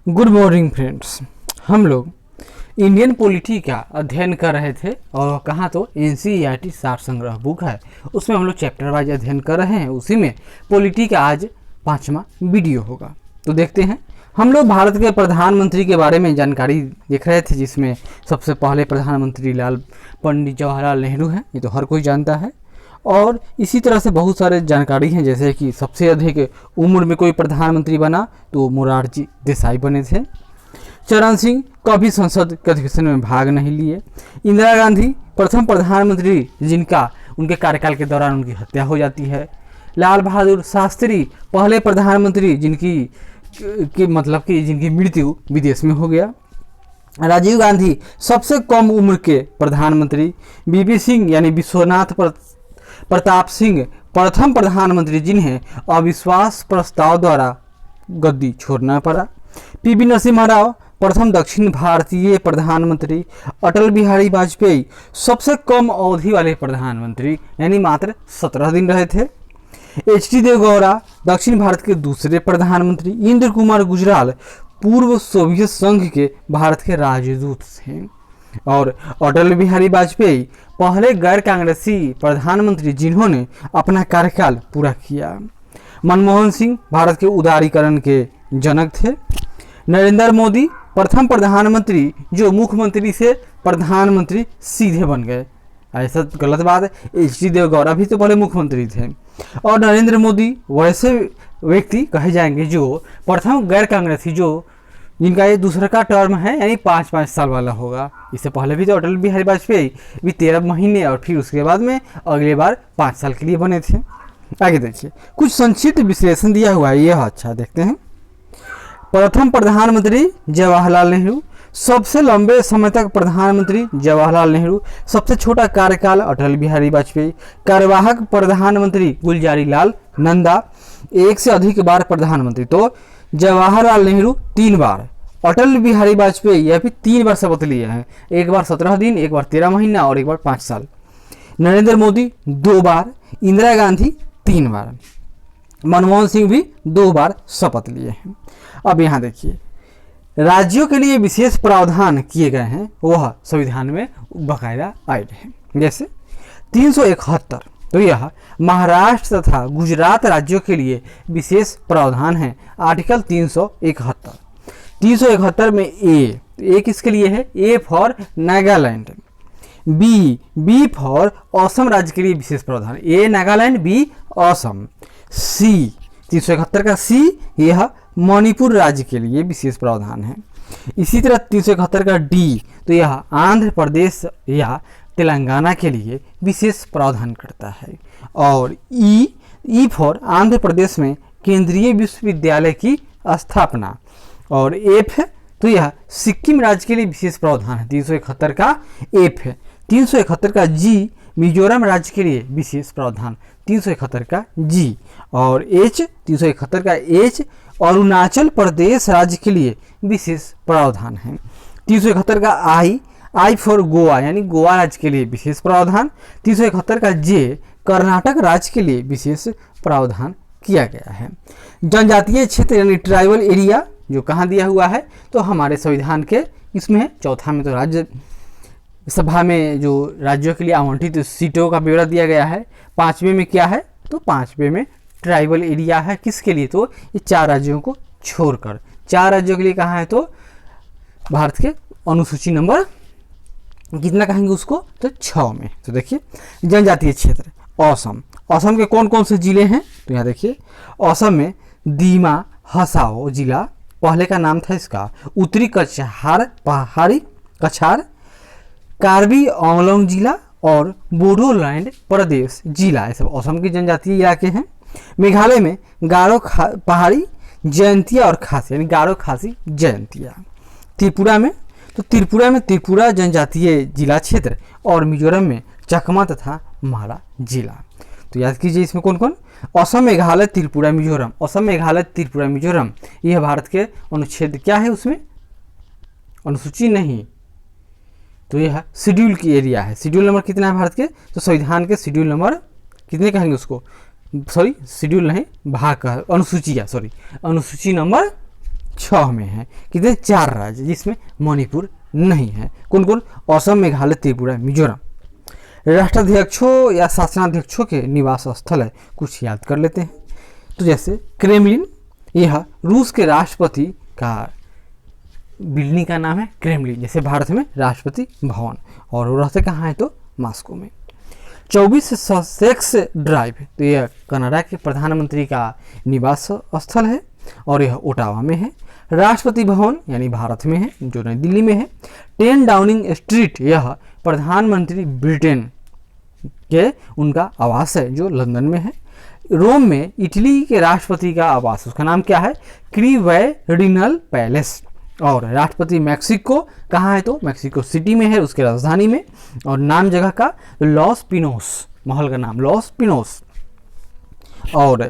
Good morning friends. हम लोग Indian polity का अध्ययन कर रहे थे और कहाँ तो NCERT सार संग्रह बुक है, उसमें हम लोग चैप्टर वाइज अध्ययन कर रहे हैं। उसी में पॉलिटी का आज 5वां वीडियो होगा। तो देखते हैं। हम लोग भारत के प्रधानमंत्री के बारे में जानकारी देख रहे थे, जिसमें सबसे पहले प्रधानमंत्री पंडित जवाहरलाल नेहरू हैं, ये तो हर कोई जानता है। और इसी तरह से बहुत सारे जानकारी हैं, जैसे कि सबसे अधिक उम्र में कोई प्रधानमंत्री बना तो मोरारजी देसाई बने थे। चरण सिंह कभी संसद के अधिवेशन में भाग नहीं लिए। इंदिरा गांधी प्रथम प्रधानमंत्री जिनका उनके कार्यकाल के दौरान उनकी हत्या हो जाती है। लाल बहादुर शास्त्री पहले प्रधानमंत्री जिनकी मृत्यु विदेश में हो गया। राजीव गांधी सबसे कम उम्र के प्रधानमंत्री। बीपी सिंह यानी विश्वनाथ प्रताप सिंह प्रथम प्रधानमंत्री जिन्हें अविश्वास प्रस्ताव द्वारा गद्दी छोड़ना पड़ा। पीवी नरसिम्हा राव प्रथम दक्षिण भारतीय प्रधानमंत्री। अटल बिहारी वाजपेयी सबसे कम अवधि वाले प्रधानमंत्री, यानी मात्र 17 दिन रहे थे। HT देवगौड़ा दक्षिण भारत के दूसरे प्रधानमंत्री। इंद्र कुमार गुजराल पूर्व सोवियत संघ के भारत के राजदूत थे। और अटल बिहारी वाजपेयी पहले गैर कांग्रेसी प्रधानमंत्री जिन्होंने अपना कार्यकाल पूरा किया। मनमोहन सिंह भारत के उदारीकरण के जनक थे। नरेंद्र मोदी प्रथम प्रधानमंत्री जो मुख्यमंत्री से प्रधानमंत्री सीधे बन गए। ऐसा गलत बात है, HT देवगौड़ा भी तो पहले मुख्यमंत्री थे। और नरेंद्र मोदी वैसे व्यक्ति कहे जाएंगे जो प्रथम गैर कांग्रेसी जिनका ये दूसरा का टर्म है, यानी 5-5 साल वाला होगा। इससे पहले भी तो अटल बिहारी वाजपेयी भी 13 महीने और फिर उसके बाद में अगले बार 5 साल के लिए बने थे। आगे देखिए, कुछ संक्षिप्त विश्लेषण दिया हुआ है, यह अच्छा देखते हैं। प्रथम प्रधानमंत्री जवाहरलाल नेहरू, सबसे लंबे समय तक प्रधानमंत्री जवाहरलाल नेहरू। सबसे छोटा कार्यकाल अटल बिहारी वाजपेयी। कार्यवाहक प्रधानमंत्री गुलजारी लाल नंदा। एक से अधिक बार प्रधानमंत्री तो जवाहरलाल नेहरू 3 बार, अटल बिहारी वाजपेयी यह भी 3 बार शपथ लिए हैं। एक बार 17 दिन, एक बार 13 महीना और एक बार 5 साल। नरेंद्र मोदी 2 बार। इंदिरा गांधी 3 बार। मनमोहन सिंह भी 2 बार शपथ लिए हैं। अब यहाँ देखिए, राज्यों के लिए विशेष प्रावधान किए गए हैं, वह संविधान में बाकायदा आए हैं। जैसे 371, तो यह महाराष्ट्र तथा गुजरात राज्यों के लिए विशेष प्रावधान है। आर्टिकल 371। 371 में ए किसके लिए है? A for Nagaland. B for Assam राज्य के लिए विशेष प्रावधान। A Nagaland, B Assam. C 371 का सी, यह मणिपुर राज्य के लिए विशेष प्रावधान है। इसी तरह 371 का डी, तो यह आंध्र प्रदेश या तेलंगाना के लिए विशेष प्रावधान करता है। और ई फॉर आंध्र प्रदेश में केंद्रीय विश्वविद्यालय की स्थापना। और एफ, तो यह सिक्किम राज्य के लिए विशेष प्रावधान है। 371 का एफ है। 371 का जी मिजोरम राज्य के लिए विशेष प्रावधान। 371 का जी। और एच, 371 का एच अरुणाचल प्रदेश राज्य के लिए विशेष प्रावधान है। 371 का आई फॉर गोवा, यानी गोवा राज्य के लिए विशेष प्रावधान। 371 का जे कर्नाटक राज्य के लिए विशेष प्रावधान किया गया है। जनजातीय क्षेत्र यानी ट्राइबल एरिया जो कहाँ दिया हुआ है? तो हमारे संविधान के इसमें है। चौथा में तो राज्य सभा में जो राज्यों के लिए आवंटित सीटों का ब्यौरा दिया गया है। 5वें में क्या है? तो 5वें में ट्राइबल एरिया है। किसके लिए? तो ये 4 राज्यों को छोड़कर 4 राज्यों के लिए कहाँ है? तो भारत के अनुसूची नंबर कितना कहेंगे उसको? तो 6 में। तो देखिए, जनजातीय क्षेत्र असम के कौन कौन से जिले हैं? तो यहाँ देखिए, असम में दीमा हसाओ जिला पहले का नाम था इसका। उत्तरी कछार पहाड़ी कछार, कार्बी आंगलोंग जिला और बोडोलैंड प्रदेश जिला, ये सब असम के जनजातीय इलाके हैं। मेघालय में गारो पहाड़ी जयंतिया और खासी, यानी गारो खासी जयंतिया। त्रिपुरा में त्रिपुरा जनजातीय जिला क्षेत्र। और मिजोरम में चकमा तथा माला जिला। तो याद कीजिए इसमें कौन कौन? असम, मेघालय, त्रिपुरा, मिजोरम। असम, मेघालय, त्रिपुरा, मिजोरम, यह भारत के अनुच्छेद क्या है? उसमें अनुसूची नहीं, तो यह शेड्यूल की एरिया है। शेड्यूल नंबर कितना है भारत के? तो संविधान के शेड्यूल नंबर कितने कहेंगे उसको? शेड्यूल नहीं, भाग का अनुसूची नंबर 2006 में है। कितने? 4 राज्य, जिसमें मणिपुर नहीं है। कौन कौन? असम, मेघालय, त्रिपुरा, मिजोरम। राष्ट्राध्यक्षों या शासनाध्यक्षों के निवास स्थल है, कुछ याद कर लेते हैं। तो जैसे क्रेमलिन, यह रूस के राष्ट्रपति का बिल्डिंग का नाम है क्रेमलिन, जैसे भारत में राष्ट्रपति भवन, और वो रहते कहाँ है? तो मॉस्को में। 24 ससेक्स ड्राइव, तो यह कनाडा के प्रधानमंत्री का निवास स्थल है और यह ओटावा में है। राष्ट्रपति भवन यानी भारत में है, जो नई दिल्ली में है। 10 डाउनिंग स्ट्रीट, यह प्रधानमंत्री ब्रिटेन के उनका आवास है, जो लंदन में है। रोम में इटली के राष्ट्रपति का आवास, उसका नाम क्या है? क्रिवेरिनल पैलेस। और राष्ट्रपति मैक्सिको कहाँ है? तो मैक्सिको सिटी में है, उसके राजधानी में। और नाम जगह का लॉस पिनोस, महल का नाम लॉस पिनोस। और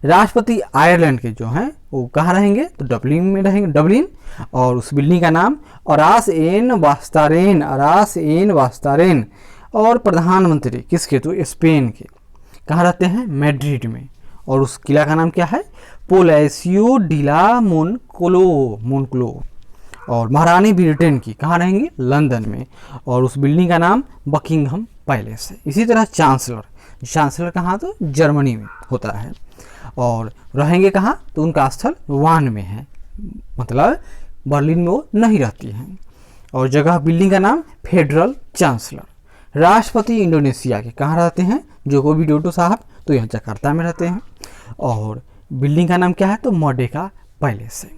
राष्ट्रपति आयरलैंड के जो हैं वो कहाँ रहेंगे? तो डबलिन में रहेंगे, डबलिन। और उस बिल्डिंग का नाम अरास एन वास्तारेन, अरास एन वास्तारेन। और प्रधानमंत्री किसके? तो स्पेन के कहाँ रहते हैं? मैड्रिड में। और उस किला का नाम क्या है? पोलेसियो डिला मोनक्लो। और महारानी ब्रिटेन की कहाँ रहेंगी? लंदन में। और उस बिल्डिंग का नाम बकिंगहम पैलेस है। इसी तरह चांसलर कहाँ? तो जर्मनी में होता है। और रहेंगे कहाँ? तो उनका स्थल वान में है, मतलब बर्लिन में वो नहीं रहती हैं। और जगह बिल्डिंग का नाम फेडरल चांसलर। राष्ट्रपति इंडोनेशिया के कहाँ रहते हैं? जोको विडोडो साहब, तो यहाँ जकार्ता में रहते हैं। और बिल्डिंग का नाम क्या है? तो मर्डेका पैलेस है।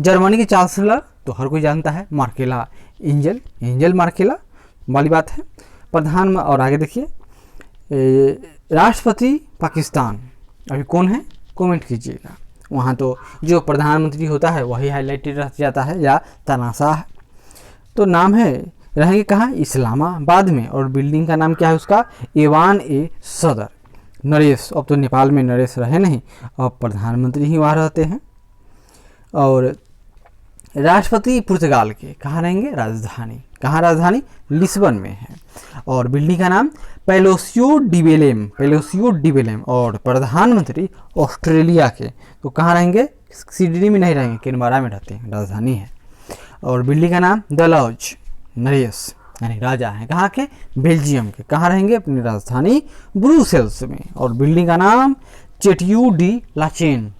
जर्मनी के चांसलर तो हर कोई जानता है, मार्केला एंजल मार्केला वाली बात है। प्रधान, और आगे देखिए राष्ट्रपति पाकिस्तान अभी कौन है? कमेंट कीजिएगा। वहाँ तो जो प्रधानमंत्री होता है वही हाईलाइटेड रह जाता है या तनाशाह। तो नाम है, रहेंगे कहाँ? इस्लामाबाद में। और बिल्डिंग का नाम क्या है उसका? एवान ए सदर। नरेश, अब तो नेपाल में नरेश रहे नहीं, अब प्रधानमंत्री ही वहाँ रहते हैं। और राष्ट्रपति पुर्तगाल के कहाँ रहेंगे? राजधानी, कहाँ राजधानी? लिस्बन में है। और बिल्डिंग का नाम पैलेसियो डिबेलेम। और प्रधानमंत्री ऑस्ट्रेलिया के तो कहाँ रहेंगे? सिडनी में नहीं रहेंगे, कैनबरा में रहते हैं, राजधानी है। और बिल्डिंग का नाम डलहौज, नरेश यानी राजा हैं, कहाँ के? बेल्जियम के। कहाँ रहेंगे? अपनी राजधानी ब्रुसेल्स में। और बिल्डिंग का नाम चेट्यू डी लाचेन।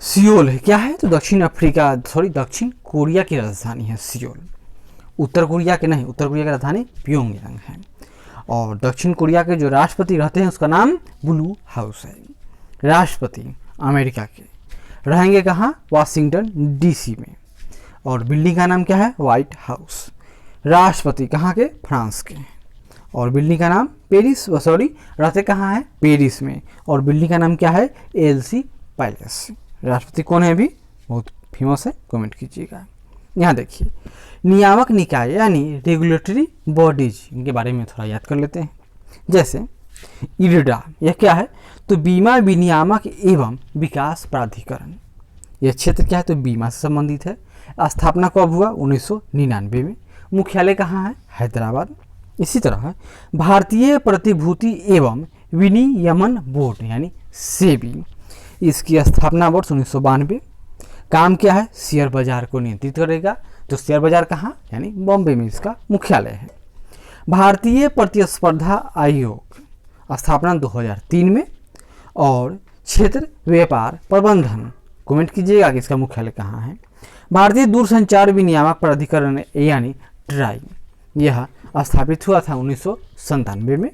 सियोल है, क्या है? तो दक्षिण कोरिया की राजधानी है सियोल। उत्तर कोरिया की राजधानी प्योंगयांग है। और दक्षिण कोरिया के जो राष्ट्रपति रहते हैं उसका नाम ब्लू हाउस है। राष्ट्रपति अमेरिका के रहेंगे कहाँ? वाशिंगटन डीसी में। और बिल्डिंग का नाम क्या है? White house. राष्ट्रपति कहाँ के? फ्रांस के। और बिल्डिंग का नाम रहते कहाँ है? पेरिस में। और बिल्डिंग का नाम क्या है? LC palace. राष्ट्रपति कौन है? भी बहुत फेमस है, कमेंट कीजिएगा। यहाँ देखिए नियामक निकाय यानी रेगुलेटरी बॉडीज, इनके बारे में थोड़ा याद कर लेते हैं। जैसे इरडा, यह क्या है? तो बीमा विनियामक एवं विकास प्राधिकरण। यह क्षेत्र क्या है? तो बीमा से संबंधित है। स्थापना कब हुआ? 1999 में। मुख्यालय कहाँ है? हैदराबाद। इसी तरह भारतीय प्रतिभूति एवं विनियमन बोर्ड यानी सेबी, इसकी स्थापना वर्ष 1992। काम क्या है? शेयर बाजार को नियंत्रित करेगा। तो शेयर बाजार कहाँ? यानी बॉम्बे में इसका मुख्यालय है। भारतीय प्रतिस्पर्धा आयोग, स्थापना 2003 में। और क्षेत्र व्यापार प्रबंधन, कमेंट कीजिएगा कि इसका मुख्यालय कहाँ है। भारतीय दूरसंचार विनियामक प्राधिकरण यानी ट्राई, यह स्थापित हुआ था 1997 में।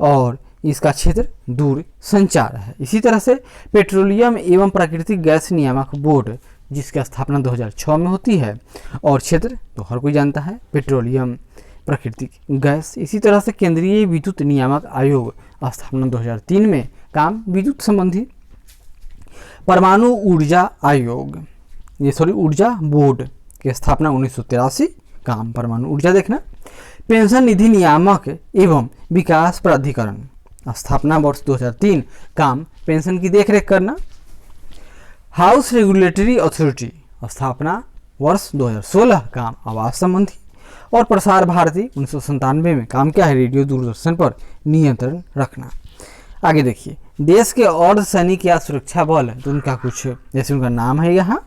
और इसका क्षेत्र दूर संचार है। इसी तरह से पेट्रोलियम एवं प्राकृतिक गैस नियामक बोर्ड, जिसकी स्थापना 2006 में होती है। और क्षेत्र तो हर कोई जानता है, पेट्रोलियम, प्राकृतिक गैस। इसी तरह से केंद्रीय विद्युत नियामक आयोग, स्थापना 2003 में। काम विद्युत संबंधी। परमाणु ऊर्जा आयोग, ऊर्जा बोर्ड की स्थापना 1983। काम परमाणु ऊर्जा देखना। पेंशन निधि नियामक एवं विकास प्राधिकरण, स्थापना वर्ष 2003। काम पेंशन की देखरेख करना। हाउस रेगुलेटरी अथॉरिटी, स्थापना वर्ष 2016। काम आवास संबंधी। और प्रसार भारती 1997 में। काम क्या है? रेडियो दूरदर्शन पर नियंत्रण रखना। आगे देखिए देश के अर्धसैनिक या सुरक्षा बल, तो उनका कुछ जैसे उनका नाम है, यहाँ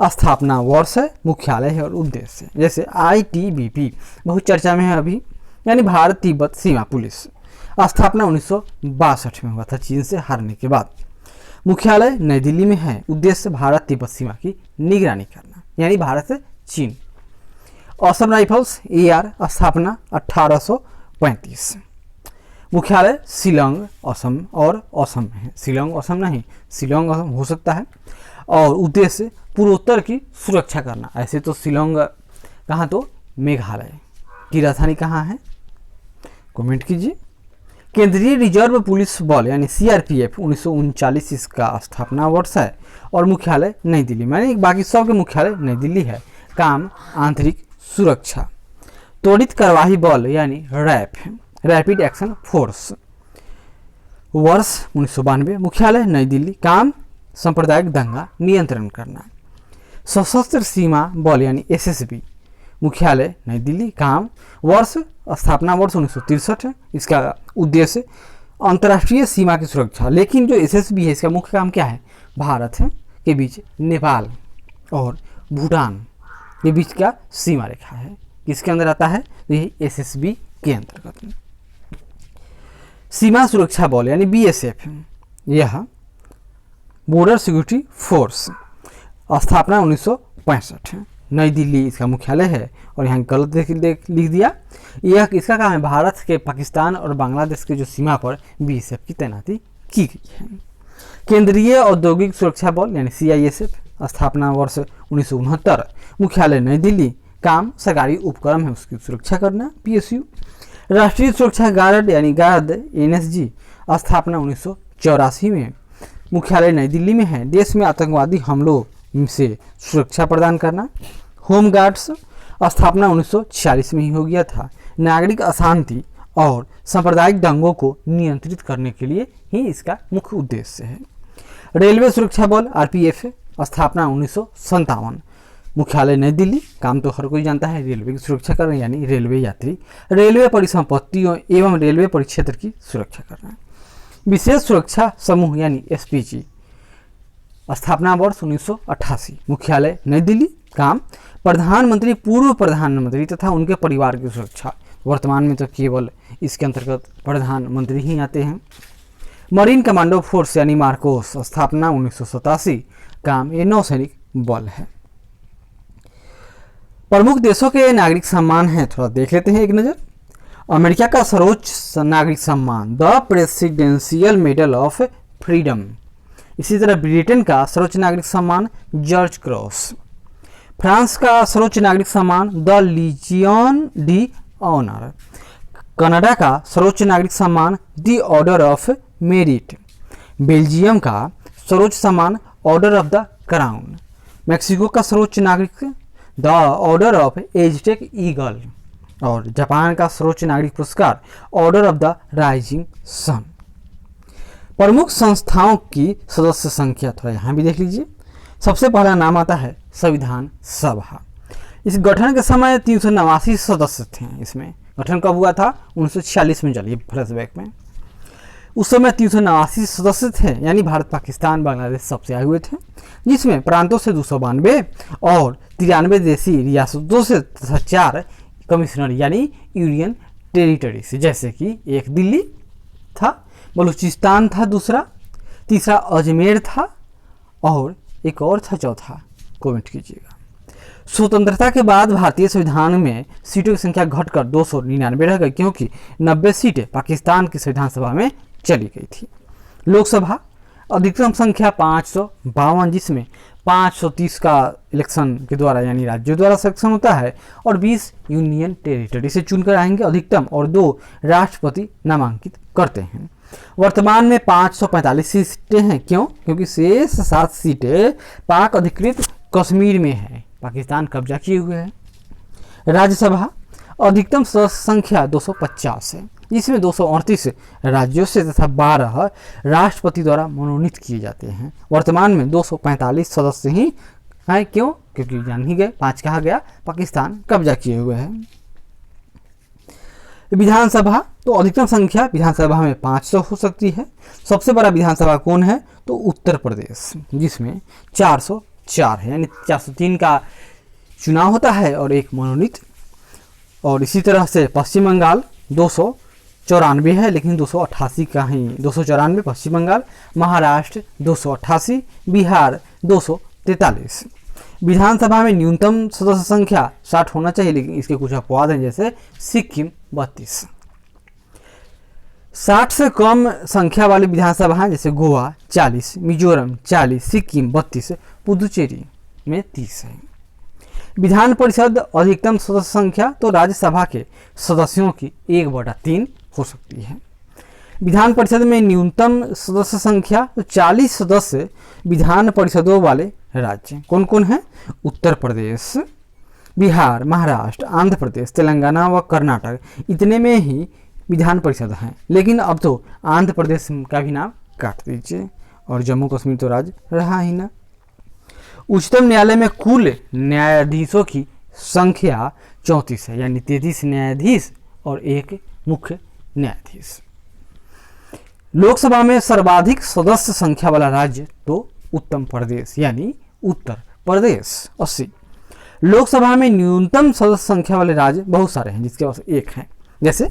स्थापना वर्ष है, मुख्यालय है और उद्देश्य है। जैसे ITBP बहुत चर्चा में है अभी, यानी भारत तिब्बत सीमा पुलिस, स्थापना 1962 में हुआ था चीन से हारने के बाद। मुख्यालय नई दिल्ली में है, उद्देश्य भारत तिब्बत सीमा की निगरानी करना, यानी भारत से चीन। असम राइफल्स AR, स्थापना 1835, मुख्यालय शिलोंग असम और असम में है। शिलोंग असम नहीं, शिलोंग असम हो सकता है। और उद्देश्य पूर्वोत्तर की सुरक्षा करना। ऐसे तो शिलोंग कहाँ, तो मेघालय की राजधानी कहाँ है, कमेंट कीजिए। केंद्रीय रिजर्व पुलिस बल यानी CRPF 1939 इसका स्थापना वर्ष है और मुख्यालय नई दिल्ली में, यानी बाकी सब के मुख्यालय नई दिल्ली है। काम आंतरिक सुरक्षा। त्वरित कार्यवाही बल यानी रैप, रैपिड एक्शन फोर्स, वर्ष 1992, मुख्यालय नई दिल्ली। काम सांप्रदायिक दंगा नियंत्रण करना। सशस्त्र सीमा बल यानी SSB, मुख्यालय नई दिल्ली। काम वर्ष, स्थापना वर्ष 1963 है। इसका उद्देश्य अंतर्राष्ट्रीय सीमा की सुरक्षा। लेकिन जो SSB है इसका मुख्य काम क्या है, भारत है के बीच नेपाल और भूटान के बीच का सीमा रेखा है, किसके अंदर आता है, तो यही SSB के अंतर्गत। सीमा सुरक्षा बल यानी BSF, यह बॉर्डर सिक्योरिटी फोर्स, स्थापना 1965 है। नई दिल्ली इसका मुख्यालय है। और यहाँ गलत लिख दिया, यह इसका काम है भारत के पाकिस्तान और बांग्लादेश के जो सीमा पर BSF की तैनाती की गई है। केंद्रीय औद्योगिक सुरक्षा बल यानी CISF, स्थापना वर्ष 1969, मुख्यालय नई दिल्ली। काम सरकारी उपक्रम है उसकी सुरक्षा करना, PSU। राष्ट्रीय सुरक्षा गार्ड यानी गार्ड NSG, स्थापना 1984 में, मुख्यालय नई दिल्ली में है। देश में आतंकवादी हमलों से सुरक्षा प्रदान करना। होम गार्ड्स, स्थापना 1946 में ही हो गया था। नागरिक अशांति और सांप्रदायिक दंगों को नियंत्रित करने के लिए ही इसका मुख्य उद्देश्य है। रेलवे सुरक्षा बल RPF, स्थापना 1957, मुख्यालय नई दिल्ली। काम तो हर कोई जानता है, रेलवे की सुरक्षा करना, यानी रेलवे यात्री, रेलवे परिसंपत्तियों एवं रेलवे परिक्षेत्र की सुरक्षा करना। विशेष सुरक्षा समूह यानी SPG, स्थापना वर्ष 1988, मुख्यालय नई दिल्ली। काम प्रधानमंत्री, पूर्व प्रधानमंत्री तथा उनके परिवार की सुरक्षा। वर्तमान में तो केवल इसके अंतर्गत प्रधानमंत्री ही आते हैं। मरीन कमांडो फोर्स यानी मार्कोस, स्थापना 1987। काम ये नौसैनिक बल है। प्रमुख देशों के नागरिक सम्मान है, थोड़ा देख लेते हैं एक नज़र। अमेरिका का सर्वोच्च नागरिक सम्मान the presidential medal of freedom. इसी तरह ब्रिटेन का सर्वोच्च नागरिक सम्मान जॉर्ज क्रॉस। फ्रांस का सर्वोच्च नागरिक सम्मान the Legion de Honour. Canada का सर्वोच्च नागरिक सम्मान the Order of Merit. Belgium का सर्वोच्च सम्मान Order of the Crown. Mexico का सर्वोच्च नागरिक the Order of Aztec Eagle. और जापान का सर्वोच्च नागरिक पुरस्कार Order of the Rising Sun. प्रमुख संस्थाओं की सदस्य संख्या थोड़ा यहाँ भी देख लीजिए। सबसे पहला नाम आता है संविधान सभा। इस गठन के समय 389 सदस्य थे। इसमें गठन कब हुआ था, 1946 में। चलिए फ्लैशबैक में, उस समय 389 सदस्य थे, यानी भारत पाकिस्तान बांग्लादेश सबसे आए हुए थे, जिसमें प्रांतों से 292 और 93 देशी रियासतों से तथा 4 कमिश्नर यानी यूनियन टेरिटरी से, जैसे कि एक दिल्ली था, बलूचिस्तान था दूसरा, तीसरा अजमेर था और एक और था चौथा, कमेंट कीजिएगा। स्वतंत्रता के बाद भारतीय संविधान में सीटों की संख्या घटकर 299 रह गई, क्योंकि 90 सीटें पाकिस्तान की संविधान सभा में चली गई थी। लोकसभा अधिकतम संख्या 552, जिसमें 530 का इलेक्शन के द्वारा यानी राज्यों द्वारा सिलेक्शन होता है और 20 यूनियन टेरिटरी से चुनकर आएंगे अधिकतम, और 2 राष्ट्रपति नामांकित करते हैं। वर्तमान में 545 सीटें हैं। क्यों? क्योंकि शेष 7 सीटें पाक अधिकृत कश्मीर में है, पाकिस्तान कब्जा किए हुए है। राज्यसभा अधिकतम सदस्य संख्या 250 है, जिसमें 238 राज्यों से तथा 12 राष्ट्रपति द्वारा मनोनीत किए जाते हैं। वर्तमान में 245 सदस्य ही हैं। क्यों? क्योंकि जान ही गए 5 कहा गया, पाकिस्तान कब्जा किए हुए है। विधानसभा, तो अधिकतम संख्या विधानसभा में 500 हो सकती है। सबसे बड़ा विधानसभा कौन है, तो उत्तर प्रदेश, जिसमें 404 है, यानी 403 का चुनाव होता है और एक मनोनीत। और इसी तरह से पश्चिम बंगाल 294 है, लेकिन 288 का ही 294 पश्चिम बंगाल। महाराष्ट्र 288, बिहार 243। विधानसभा में न्यूनतम सदस्य संख्या 60 होना चाहिए, लेकिन इसके कुछ अपवाद हैं, जैसे सिक्किम 32। 60 से कम संख्या वाली विधानसभा जैसे गोवा 40, मिजोरम 40, सिक्किम 32, पुदुचेरी में 30 है। विधान परिषद अधिकतम सदस्य संख्या, तो राज्यसभा के सदस्यों की 1/3 हो सकती है। विधान परिषद में न्यूनतम सदस्य संख्या, तो 40 सदस्य विधान परिषदों वाले राज्य कौन कौन है, उत्तर प्रदेश, बिहार, महाराष्ट्र, आंध्र प्रदेश, तेलंगाना व कर्नाटक, इतने में ही विधान परिषद हैं। लेकिन अब तो आंध्र प्रदेश का भी नाम काट दीजिए, और जम्मू कश्मीर तो राज्य रहा ही ना। उच्चतम न्यायालय में कुल न्यायाधीशों की संख्या 34 है, यानी 33 न्यायाधीश और 1 मुख्य न्यायाधीश। लोकसभा में सर्वाधिक सदस्य संख्या वाला राज्य, तो उत्तर प्रदेश, यानी उत्तर प्रदेश 80। लोकसभा में न्यूनतम सदस्य संख्या वाले राज्य बहुत सारे हैं, जिसके पास 1 है, जैसे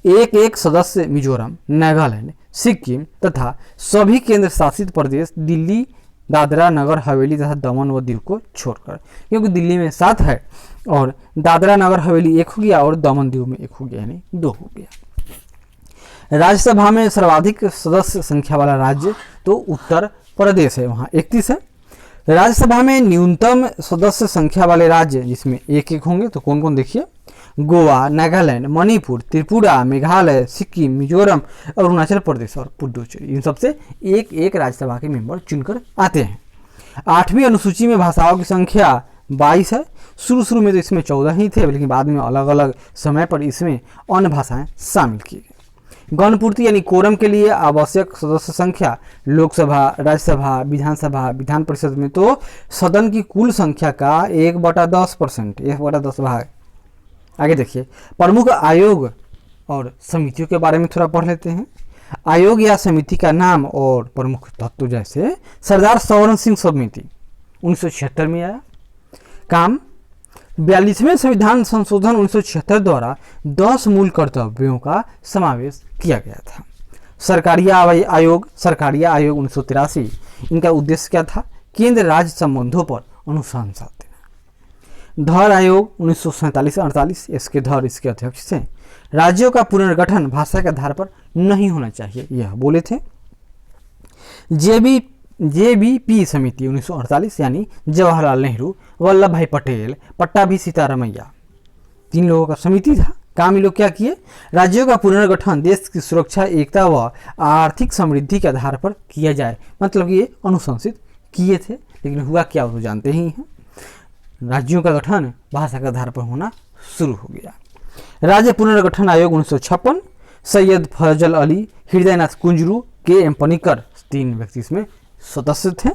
एक सदस्य मिजोरम, नागालैंड, सिक्किम तथा सभी केंद्र शासित प्रदेश दिल्ली, दादरा नगर हवेली तथा दमन व दीव को छोड़कर, क्योंकि दिल्ली में 7 है और दादरा नगर हवेली 1 हो गया और दमन दीव में 1 हो गया, यानी 2 हो गया। राज्यसभा में सर्वाधिक सदस्य संख्या वाला राज्य, तो उत्तर प्रदेश है, वहाँ 31 है। राज्यसभा में न्यूनतम सदस्य संख्या वाले राज्य जिसमें 1-1 होंगे, तो कौन कौन देखिए, गोवा, नागालैंड, मणिपुर, त्रिपुरा, मेघालय, सिक्किम, मिजोरम, अरुणाचल प्रदेश और पुडुचेरी। इन सबसे 1-1 राज्यसभा के मेंबर चुनकर आते हैं। 8वीं अनुसूची में भाषाओं की संख्या 22 है। शुरू में तो इसमें 14 ही थे, लेकिन बाद में अलग अलग समय पर इसमें अन्य भाषाएं शामिल की गई। गणपूर्ति यानी कोरम के लिए आवश्यक सदस्य संख्या, लोकसभा, राज्यसभा, विधानसभा, विधान परिषद में तो सदन की कुल संख्या का 1/10%, 1/10 भाग। आगे देखिए, प्रमुख आयोग और समितियों के बारे में थोड़ा पढ़ लेते हैं। आयोग या समिति का नाम और प्रमुख तत्व, जैसे सरदार सवर्ण सिंह समिति 1976 में आया। काम, 42वें संविधान संशोधन 1976 द्वारा 10 मूल कर्तव्यों का समावेश किया गया था। सरकारिया आयोग 1983, इनका उद्देश्य क्या था, केंद्र राज्य संबंधों पर अनुशंसा देना। धर आयोग 1947-48, इसके धर इसके अध्यक्ष थे। राज्यों का पुनर्गठन भाषा के आधार पर नहीं होना चाहिए, यह बोले थे। जेबीपी समिति 1948, यानी जवाहरलाल नेहरू, वल्लभ भाई पटेल, पट्टाभी सीतारमैया, 3 लोगों का समिति था। काम ये लोग क्या किए, राज्यों का पुनर्गठन देश की सुरक्षा, एकता व आर्थिक समृद्धि के आधार पर किया जाए, मतलब ये अनुशंसित किए थे। लेकिन हुआ क्या, वो जानते ही हैं, राज्यों का गठन भाषा के आधार पर होना शुरू हो गया। राज्य पुनर्गठन आयोग 1956, सैयद फजल अली, हृदयनाथ कुंजरू, के.एम. पनिकर, 3 व्यक्ति इसमें सदस्य थे।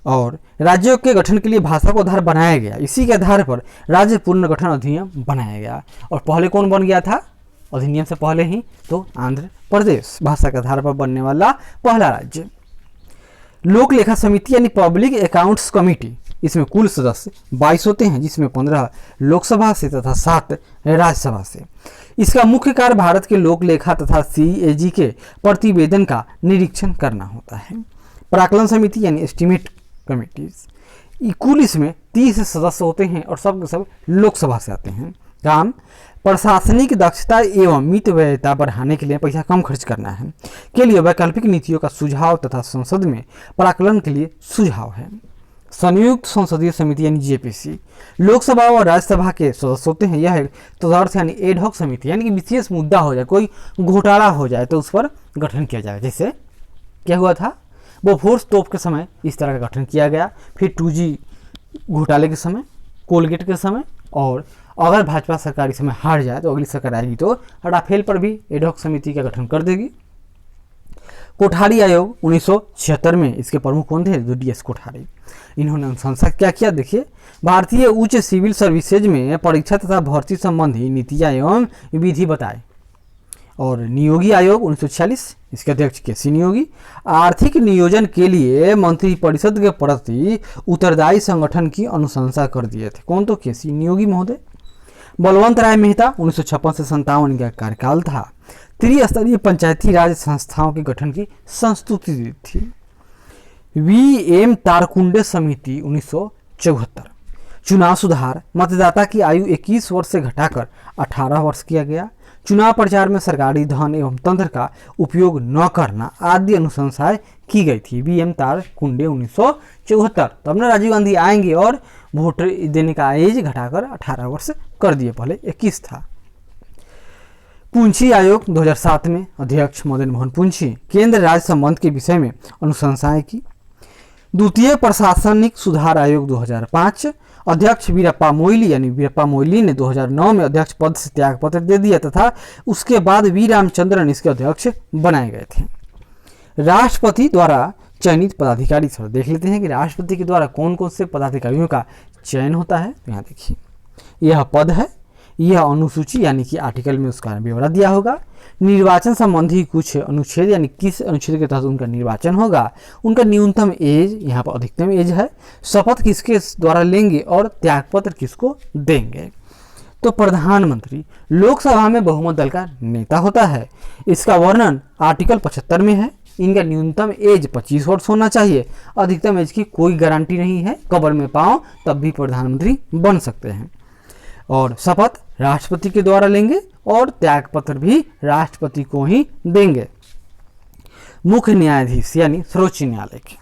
और राज्यों के गठन के लिए भाषा को आधार बनाया गया। इसी के आधार पर राज्य पुनर्गठन अधिनियम बनाया गया। और पहले कौन बन गया था अधिनियम से पहले ही, तो आंध्र प्रदेश, भाषा के आधार पर बनने वाला पहला राज्य। लोक लेखा समिति यानी पब्लिक अकाउंट्स कमेटी, इसमें कुल सदस्य 22 होते हैं, जिसमें 15 लोकसभा से तथा 7 राज्यसभा से। इसका मुख्य कार्य भारत के लोक लेखा तथा CAG के प्रतिवेदन का निरीक्षण करना होता है। प्राकलन समिति यानी एस्टिमेट कमेटीज, कुल इसमें 30 सदस्य होते हैं और सब के सब लोकसभा से आते हैं। काम, प्रशासनिक दक्षता एवं मितव्ययता बढ़ाने के लिए पैसा कम खर्च करना है के लिए वैकल्पिक नीतियों का सुझाव तथा संसद में प्राकलन के लिए सुझाव है। संयुक्त संसदीय समिति यानी JPC, लोकसभा और राज्यसभा के सदस्य होते हैं। यह एक तदर्थ यानी एडहॉक समिति, यानी कि विशेष मुद्दा हो जाए, कोई घोटाला हो जाए तो उस पर गठन किया जाए। जैसे क्या हुआ था, बोफोर्स तोप के समय इस तरह का गठन किया गया, फिर 2G घोटाले के समय, कोलगेट के समय, और अगर भाजपा सरकार इस समय हार जाए तो अगली सरकार आएगी तो राफेल पर भी एडहॉक समिति का गठन कर देगी। कोठारी आयोग 1976 में, इसके प्रमुख कौन थे? तो डी एस कोठारी। इन्होंने अनुशंसा क्या किया? देखिए, भारतीय उच्च सिविल सर्विसेज में परीक्षा तथा भर्ती संबंधी नीतियाँ एवं विधि बताए। और नियोगी आयोग 1946, इसके अध्यक्ष के सी नियोगी। आर्थिक नियोजन के लिए मंत्रिपरिषद के प्रति उत्तरदायी संगठन की अनुशंसा कर दिए थे। कौन? तो के सी नियोगी महोदय। बलवंत राय मेहता 1956 से 57 का कार्यकाल था। त्रिस्तरीय पंचायती राज संस्थाओं के गठन की संस्तुति दी थी। वी एम तारकुंडे समिति 1974। चुनाव सुधार, मतदाता की आयु 21 वर्ष से घटाकर 18 वर्ष किया गया। चुनाव प्रचार में सरकारी धन एवं तंत्र का उपयोग न करना आदि अनुशंसाएं की गई थी। V M Tarkunde 1974। तब ना राजीव गांधी आएंगे और वोट देने का एज घटाकर 18 वर्ष कर दिए, पहले 21 था। पूंछी आयोग 2007 में, अध्यक्ष मदन मोहन पूंछी। केंद्र राज्य संबंध के विषय में अनुशंसाएं की। द्वितीय प्रशासनिक सुधार आयोग 2005, अध्यक्ष वीरप्पा मोइली यानी वीरप्पा मोइली ने 2009 में अध्यक्ष पद से त्यागपत्र दे दिया तथा उसके बाद वी रामचंद्रन इसके अध्यक्ष बनाए गए थे। राष्ट्रपति द्वारा चयनित पदाधिकारी, सर देख लेते हैं कि राष्ट्रपति के द्वारा कौन कौन से पदाधिकारियों का चयन होता है। यहाँ देखिए, यह पद है, यह अनुसूची यानी कि आर्टिकल में उसका ब्यौरा दिया होगा। निर्वाचन संबंधी कुछ अनुच्छेद यानी किस अनुच्छेद के तहत उनका निर्वाचन होगा, उनका न्यूनतम एज, यहाँ पर अधिकतम एज है, शपथ किसके द्वारा लेंगे और त्यागपत्र किसको देंगे। तो प्रधानमंत्री लोकसभा में बहुमत दल का नेता होता है। इसका वर्णन आर्टिकल 75 में है। इनका न्यूनतम एज 25 वर्ष होना चाहिए। अधिकतम एज की कोई गारंटी नहीं है, कब्र में पाओ तब भी प्रधानमंत्री बन सकते हैं। और शपथ राष्ट्रपति के द्वारा लेंगे और त्यागपत्र भी राष्ट्रपति को ही देंगे। मुख्य न्यायाधीश यानी सर्वोच्च न्यायालय के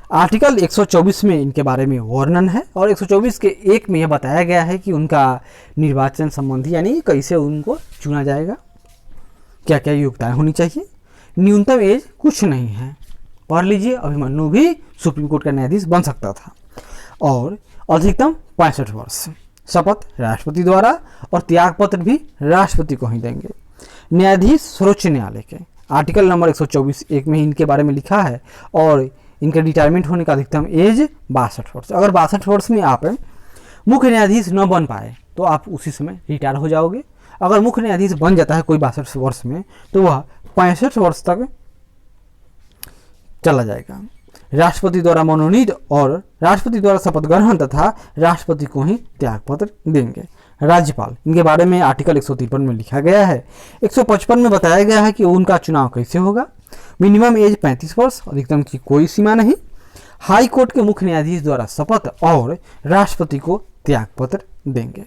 आर्टिकल 124 में इनके बारे में वर्णन है और 124 के 1 में यह बताया गया है कि उनका निर्वाचन संबंधी यानी कैसे उनको चुना जाएगा, क्या क्या योग्यताएं होनी चाहिए। न्यूनतम एज कुछ नहीं है, पढ़ लीजिए, अभिमन्यु भी सुप्रीम कोर्ट का न्यायाधीश बन सकता था। और अधिकतम 65 वर्ष। शपथ राष्ट्रपति द्वारा और त्यागपत्र भी राष्ट्रपति को ही देंगे। न्यायाधीश सर्वोच्च न्यायालय के आर्टिकल नंबर 124(1) में इनके बारे में लिखा है और इनका रिटायरमेंट होने का अधिकतम एज 62 वर्ष। अगर 62 वर्ष में आप मुख्य न्यायाधीश न बन पाए तो आप उसी समय रिटायर हो जाओगे। अगर मुख्य न्यायाधीश बन जाता है कोई 62 वर्ष में तो वह 65 वर्ष तक चला जाएगा। राष्ट्रपति द्वारा मनोनीत और राष्ट्रपति द्वारा शपथ ग्रहण तथा राष्ट्रपति को ही त्यागपत्र देंगे। राज्यपाल, इनके बारे में आर्टिकल 153 में लिखा गया है। 155 में बताया गया है कि उनका चुनाव कैसे होगा। मिनिमम एज 35 वर्ष, अधिकतम की कोई सीमा नहीं। हाई कोर्ट के मुख्य न्यायाधीश द्वारा शपथ और राष्ट्रपति को त्यागपत्र देंगे।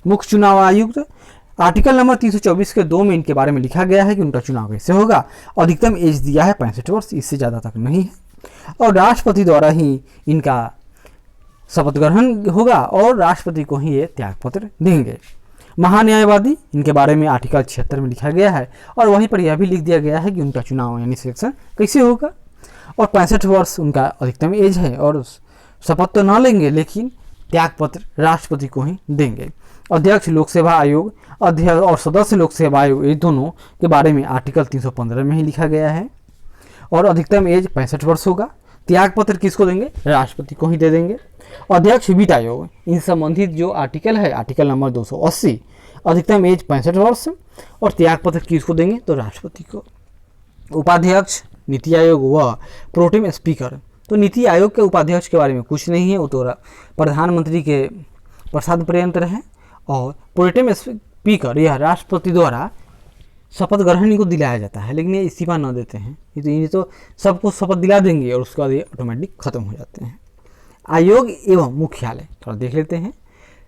मुख्य चुनाव आयुक्त, आर्टिकल नंबर 324 के 2 में इनके बारे में लिखा गया है कि उनका चुनाव कैसे होगा। अधिकतम एज दिया है 65 वर्ष, इससे ज़्यादा तक नहीं है। और राष्ट्रपति द्वारा ही इनका शपथ ग्रहण होगा और राष्ट्रपति को ही ये त्यागपत्र देंगे। महान्यायवादी, इनके बारे में आर्टिकल 76 में लिखा गया है और वहीं पर यह भी लिख दिया गया है कि उनका चुनाव यानी सिलेक्शन कैसे होगा। और 65 वर्ष उनका अधिकतम एज है और शपथ तो न लेंगे लेकिन त्यागपत्र राष्ट्रपति को ही देंगे। अध्यक्ष लोक सेवा आयोग, अध्यक्ष और सदस्य लोक सेवा आयोग, ये दोनों के बारे में आर्टिकल 315 में ही लिखा गया है और अधिकतम एज 65 वर्ष होगा। त्यागपत्र किसको देंगे? राष्ट्रपति को ही दे देंगे। अध्यक्ष वित्त आयोग, इन संबंधित जो आर्टिकल है आर्टिकल नंबर 280, अधिकतम एज 65 वर्ष और त्यागपत्र किसको देंगे? तो राष्ट्रपति को। उपाध्यक्ष नीति आयोग व प्रोटेम स्पीकर, तो नीति आयोग के उपाध्यक्ष के बारे में कुछ नहीं है, वो तो प्रधानमंत्री के प्रसाद पर्यंत है। और प्रोटेम स्पीकर, यह राष्ट्रपति द्वारा शपथ ग्रहण को दिलाया जाता है लेकिन ये इस्तीफा न देते हैं। ये तो सबको शपथ दिला देंगे और उसके बाद ये ऑटोमेटिक खत्म हो जाते हैं। आयोग एवं मुख्यालय थोड़ा देख लेते हैं।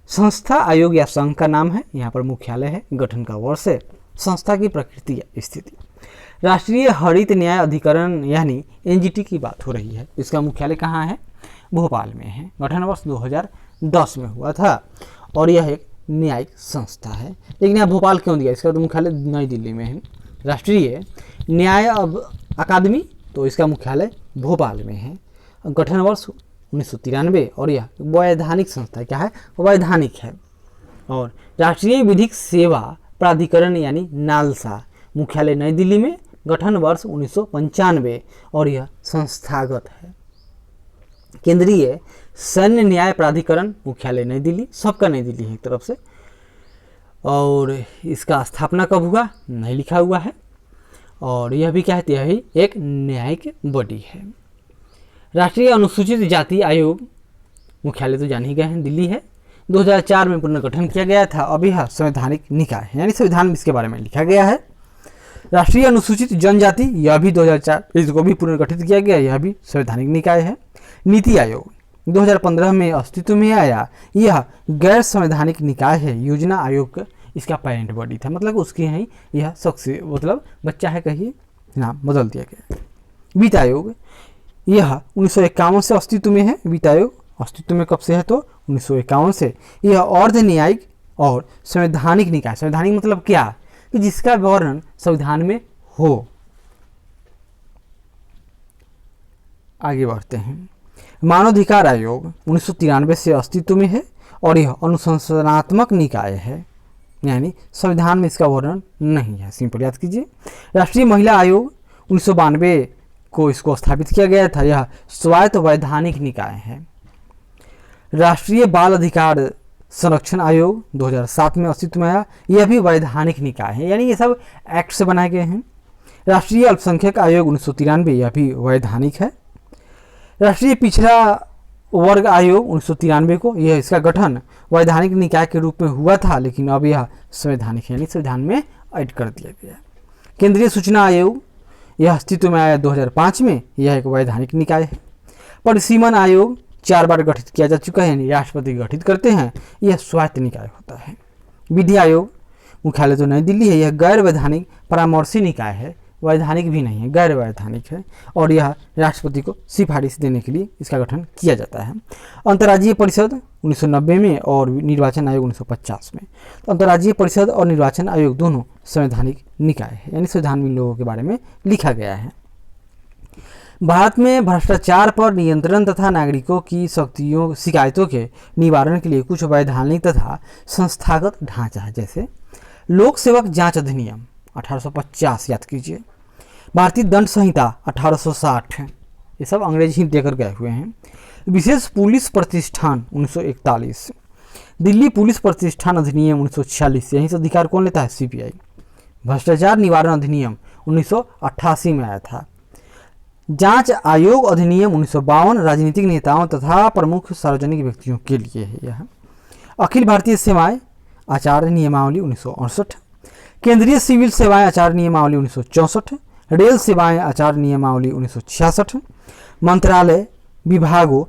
संस्था आयोग या संघ का नाम है, यहाँ पर मुख्यालय है, गठन का वर्ष है, संस्था की प्रकृति या स्थिति। राष्ट्रीय हरित न्याय अधिकरण यानी एनजीटी की बात हो रही है। इसका मुख्यालय कहाँ है? भोपाल में है। गठन वर्ष 2010 में हुआ था और यह एक न्यायिक संस्था है। लेकिन यहाँ भोपाल क्यों दिया? इसका तो मुख्यालय नई दिल्ली में है। राष्ट्रीय न्याय अकादमी, तो इसका मुख्यालय भोपाल में है। गठन वर्ष 1993 और यह वैधानिक संस्था क्या है? वैधानिक है। और राष्ट्रीय विधिक सेवा प्राधिकरण यानी नालसा, मुख्यालय नई दिल्ली में, गठन वर्ष 1995 और यह संस्थागत है। केंद्रीय सैन्य न्याय प्राधिकरण मुख्यालय नई दिल्ली, सबका नई दिल्ली है एक तरफ से। और इसका स्थापना कब हुआ नहीं लिखा हुआ है। और यह भी क्या है, यही एक न्यायिक बॉडी है। राष्ट्रीय अनुसूचित जाति आयोग मुख्यालय तो जान ही गए हैं, दिल्ली है। 2004 में पुनर्गठन किया गया था। अब यह संवैधानिक निकाय है, यानी संविधान में इसके बारे में लिखा गया है। राष्ट्रीय अनुसूचित जनजाति, यह भी 2004, इसको भी पुनर्गठित किया गया, यह भी संवैधानिक निकाय है। नीति आयोग 2015 में अस्तित्व में आया, यह गैर संवैधानिक निकाय है। योजना आयोग का इसका पेरेंट बॉडी था, मतलब उसके यहाँ यह शख्स मतलब बच्चा है, कहिए नाम बदल दिया गया। वित्त आयोग, यह 1951 से अस्तित्व में है। वित्त आयोग अस्तित्व में कब से है, तो 1951 से। यह अर्ध न्यायिक और संवैधानिक निकाय, संवैधानिक मतलब क्या, कि जिसका वर्णन संविधान में हो। आगे बढ़ते हैं। मानवाधिकार आयोग 1993 से अस्तित्व में है और यह अनुशंसनात्मक निकाय है, यानी संविधान में इसका वर्णन नहीं है, सिंपल याद कीजिए। राष्ट्रीय महिला आयोग 1992 को इसको स्थापित किया गया था, यह स्वायत्त वैधानिक निकाय है। राष्ट्रीय बाल अधिकार संरक्षण आयोग 2007 में अस्तित्व में आया, यह भी वैधानिक निकाय है, यानी ये सब एक्ट से बनाए गए हैं। राष्ट्रीय अल्पसंख्यक आयोग 1993, यह भी वैधानिक है। राष्ट्रीय पिछड़ा वर्ग आयोग 1993 को, यह इसका गठन वैधानिक निकाय के रूप में हुआ था, लेकिन अब यह संवैधानिक है, यानी संविधान में ऐड कर दिया गया। केंद्रीय सूचना आयोग, यह अस्तित्व में आया 2005 में, यह एक वैधानिक निकाय है। परिसीमन आयोग 4 बार गठित किया जा चुका है, यानी राष्ट्रपति गठित करते हैं, यह स्वायत्त निकाय होता है। विधि आयोग मुख्यालय तो नई दिल्ली है, यह गैर वैधानिक परामर्शी निकाय है, वैधानिक भी नहीं है, गैर वैधानिक है, और यह राष्ट्रपति को सिफारिश देने के लिए इसका गठन किया जाता है। अंतर्राज्यीय परिषद 1990 में और निर्वाचन आयोग 1950 में। तो अंतर्राज्यीय परिषद और निर्वाचन आयोग दोनों संवैधानिक निकाय है, यानी संविधान में इन लोगों के बारे में लिखा गया है। भारत में भ्रष्टाचार पर नियंत्रण तथा नागरिकों की शिकायतों के निवारण के लिए कुछ वैधानिक तथा संस्थागत ढांचा है, जैसे लोक सेवक जांच अधिनियम 1850 याद कीजिए, भारतीय दंड संहिता 1860, ये सब अंग्रेज ही देकर गए हुए हैं। विशेष पुलिस प्रतिष्ठान 1941, दिल्ली पुलिस प्रतिष्ठान अधिनियम 1946, यहीं से अधिकार कौन लेता है, सीबीआई। भ्रष्टाचार निवारण अधिनियम 1988 में आया था। जांच आयोग अधिनियम 1952 राजनीतिक नेताओं तथा प्रमुख सार्वजनिक व्यक्तियों के लिए है यह। अखिल भारतीय सेवाएं आचार नियमावली 1968, केंद्रीय सिविल सेवाएं आचार नियमावली 1964, रेल सेवाएं आचार नियमावली 1966, मंत्रालय विभागों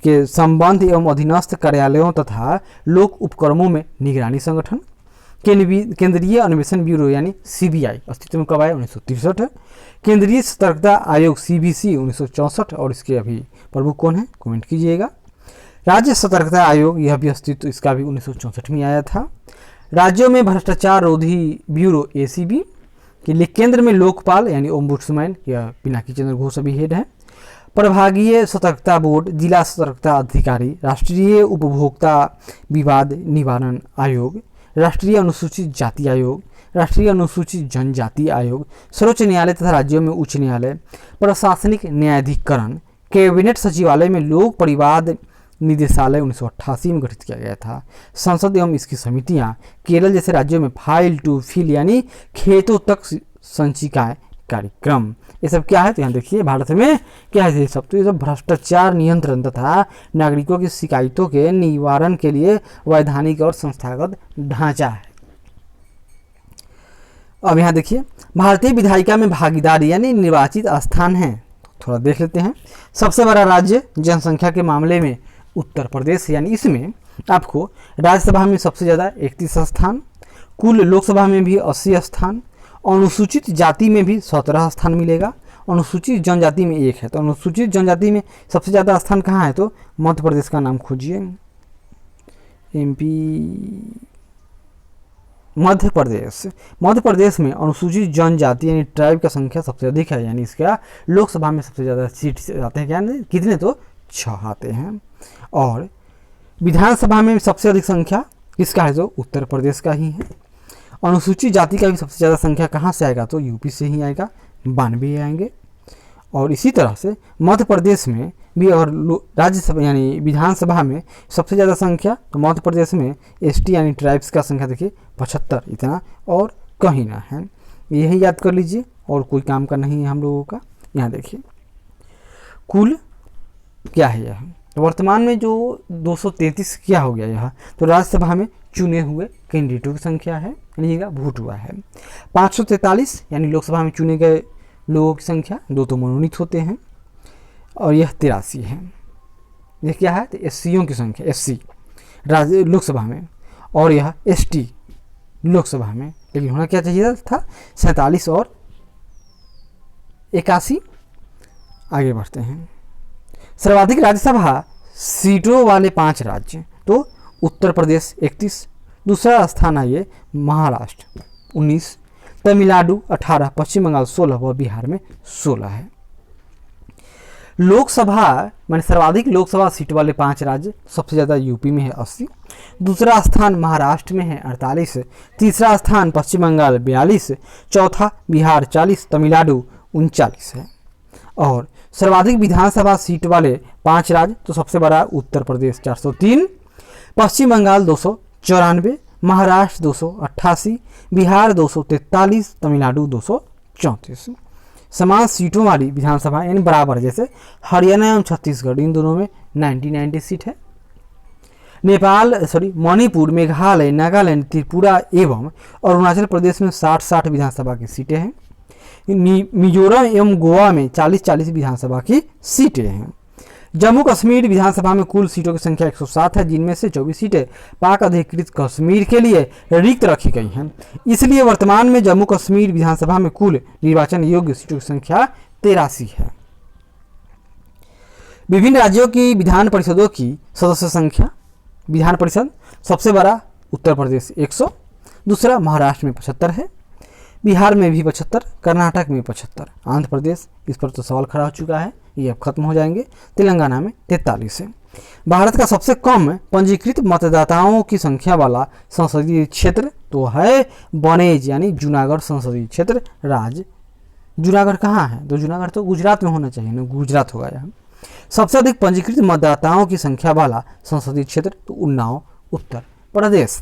के संबंध एवं अधीनस्थ कार्यालयों तथा लोक उपक्रमों में निगरानी संगठन, केंद्रीय अन्वेषण ब्यूरो यानी सीबीआई अस्तित्व में कब आया, 1963, केंद्रीय सतर्कता आयोग सीबीसी 1964, और इसके अभी प्रमुख कौन है कमेंट कीजिएगा। राज्य सतर्कता आयोग, यह भी अस्तित्व इसका भी 1964 में आया था। राज्यों में भ्रष्टाचार रोधी ब्यूरो एसीबी के लिए केंद्र में लोकपाल यानी ओम्बुड्समैन, यह पिनाकी चंद्र घोष अभी हेड है। प्रभागीय सतर्कता बोर्ड, जिला सतर्कता अधिकारी, राष्ट्रीय उपभोक्ता विवाद निवारण आयोग, राष्ट्रीय अनुसूचित जाति आयोग, राष्ट्रीय अनुसूचित जनजाति आयोग, सर्वोच्च न्यायालय तथा राज्यों में उच्च न्यायालय, प्रशासनिक न्यायाधिकरण, कैबिनेट सचिवालय में लोक परिवाद निदेशालय 1988 में गठित किया गया था। संसद एवं इसकी समितियां, केरल जैसे राज्यों में फाइल टू फिल यानी खेतों तक संचिकाएं कार्यक्रम, ये सब क्या है, तो यहाँ देखिए भारत में क्या है, सब तो ये सब भ्रष्टाचार नियंत्रण तथा नागरिकों की शिकायतों के निवारण के लिए वैधानिक और संस्थागत ढांचा है। अब यहाँ देखिए भारतीय विधायिका में भागीदारी यानी निर्वाचित स्थान है, थोड़ा देख लेते हैं। सबसे बड़ा राज्य जनसंख्या के मामले में उत्तर प्रदेश, यानी इसमें आपको राज्यसभा में सबसे ज़्यादा 31 स्थान, कुल लोकसभा में भी 80 स्थान, अनुसूचित जाति में भी 17 स्थान मिलेगा, अनुसूचित जनजाति में 1 है। तो अनुसूचित जनजाति में सबसे ज़्यादा स्थान कहाँ है, तो मध्य प्रदेश का नाम खोजिए, एमपी, मध्य प्रदेश में अनुसूचित जनजाति यानी ट्राइब का संख्या सबसे अधिक है, यानी इसका लोकसभा में सबसे ज़्यादा सीट आते हैं, क्या कितने, तो 6 आते हैं। और विधानसभा में सबसे अधिक संख्या किसका है, तो उत्तर प्रदेश का ही है। अनुसूचित जाति का भी सबसे ज़्यादा संख्या कहाँ से आएगा, तो यूपी से ही आएगा, 92 आएंगे। और इसी तरह से मध्य प्रदेश में भी अगर राज्यसभा यानी विधानसभा में सबसे ज़्यादा संख्या, तो मध्य प्रदेश में एसटी यानी ट्राइब्स का संख्या देखिए 75, इतना और कहीं ना है। यही याद कर लीजिए और कोई काम का नहीं है हम लोगों का। यहाँ देखिए कुल क्या है यह, तो वर्तमान में जो 233 क्या हो गया यह, तो राज्यसभा में चुने हुए कैंडिडेटों की संख्या है, यानी वोट हुआ है। 543 यानी लोकसभा में चुने गए लोगों की संख्या, 2 तो मनोनीत होते हैं, और यह 83 है। यह क्या है, तो एससीओं की संख्या, एससी राज्य लोकसभा में, और यह एसटी लोकसभा में, लेकिन होना क्या चाहिए था 47 और 81। आगे बढ़ते हैं। सर्वाधिक राज्यसभा सीटों वाले 5 राज्य, तो उत्तर प्रदेश 31, दूसरा स्थान आइए महाराष्ट्र 19, तमिलनाडु 18, पश्चिम बंगाल 16 व बिहार में 16 है। लोकसभा माने सर्वाधिक लोकसभा सीट वाले 5 राज्य, सबसे ज़्यादा यूपी में है 80, दूसरा स्थान महाराष्ट्र में है 48, तीसरा स्थान पश्चिम बंगाल 42, चौथा बिहार 40, तमिलनाडु 39 है। और सर्वाधिक विधानसभा सीट वाले 5 राज्य, तो सबसे बड़ा उत्तर प्रदेश 403, पश्चिम बंगाल 294, महाराष्ट्र 288, बिहार 243, तमिलनाडु 234। समान सीटों वाली विधानसभा यानी बराबर, जैसे हरियाणा एवं छत्तीसगढ़ इन दोनों में 90 सीट है। मणिपुर, मेघालय, नागालैंड, त्रिपुरा एवं अरुणाचल प्रदेश में 60 विधानसभा की सीटें हैं। मिजोरम एवं गोवा में 40 विधानसभा की सीटें हैं। जम्मू कश्मीर विधानसभा में कुल सीटों की संख्या 107 है, जिनमें से 24 सीटें पाक अधिकृत कश्मीर के लिए रिक्त रखी गई हैं। इसलिए वर्तमान में जम्मू कश्मीर विधानसभा में कुल निर्वाचन योग्य सीटों की संख्या 83 है। विभिन्न राज्यों की विधान परिषदों की सदस्य संख्या, विधान परिषद सबसे बड़ा उत्तर प्रदेश 100, दूसरा महाराष्ट्र में 75 है, बिहार में भी 75, कर्नाटक में 75, आंध्र प्रदेश इस पर तो सवाल खड़ा हो चुका है, ये अब खत्म हो जाएंगे, तेलंगाना में 43 है। भारत का सबसे कम पंजीकृत मतदाताओं की संख्या वाला संसदीय क्षेत्र तो है बनेज यानी जूनागढ़ संसदीय क्षेत्र राज्य। जूनागढ़ कहाँ है, तो जूनागढ़ तो गुजरात में होना चाहिए ना, गुजरात होगा यहाँ। सबसे अधिक पंजीकृत मतदाताओं की संख्या वाला संसदीय क्षेत्र तो उन्नाव उत्तर प्रदेश।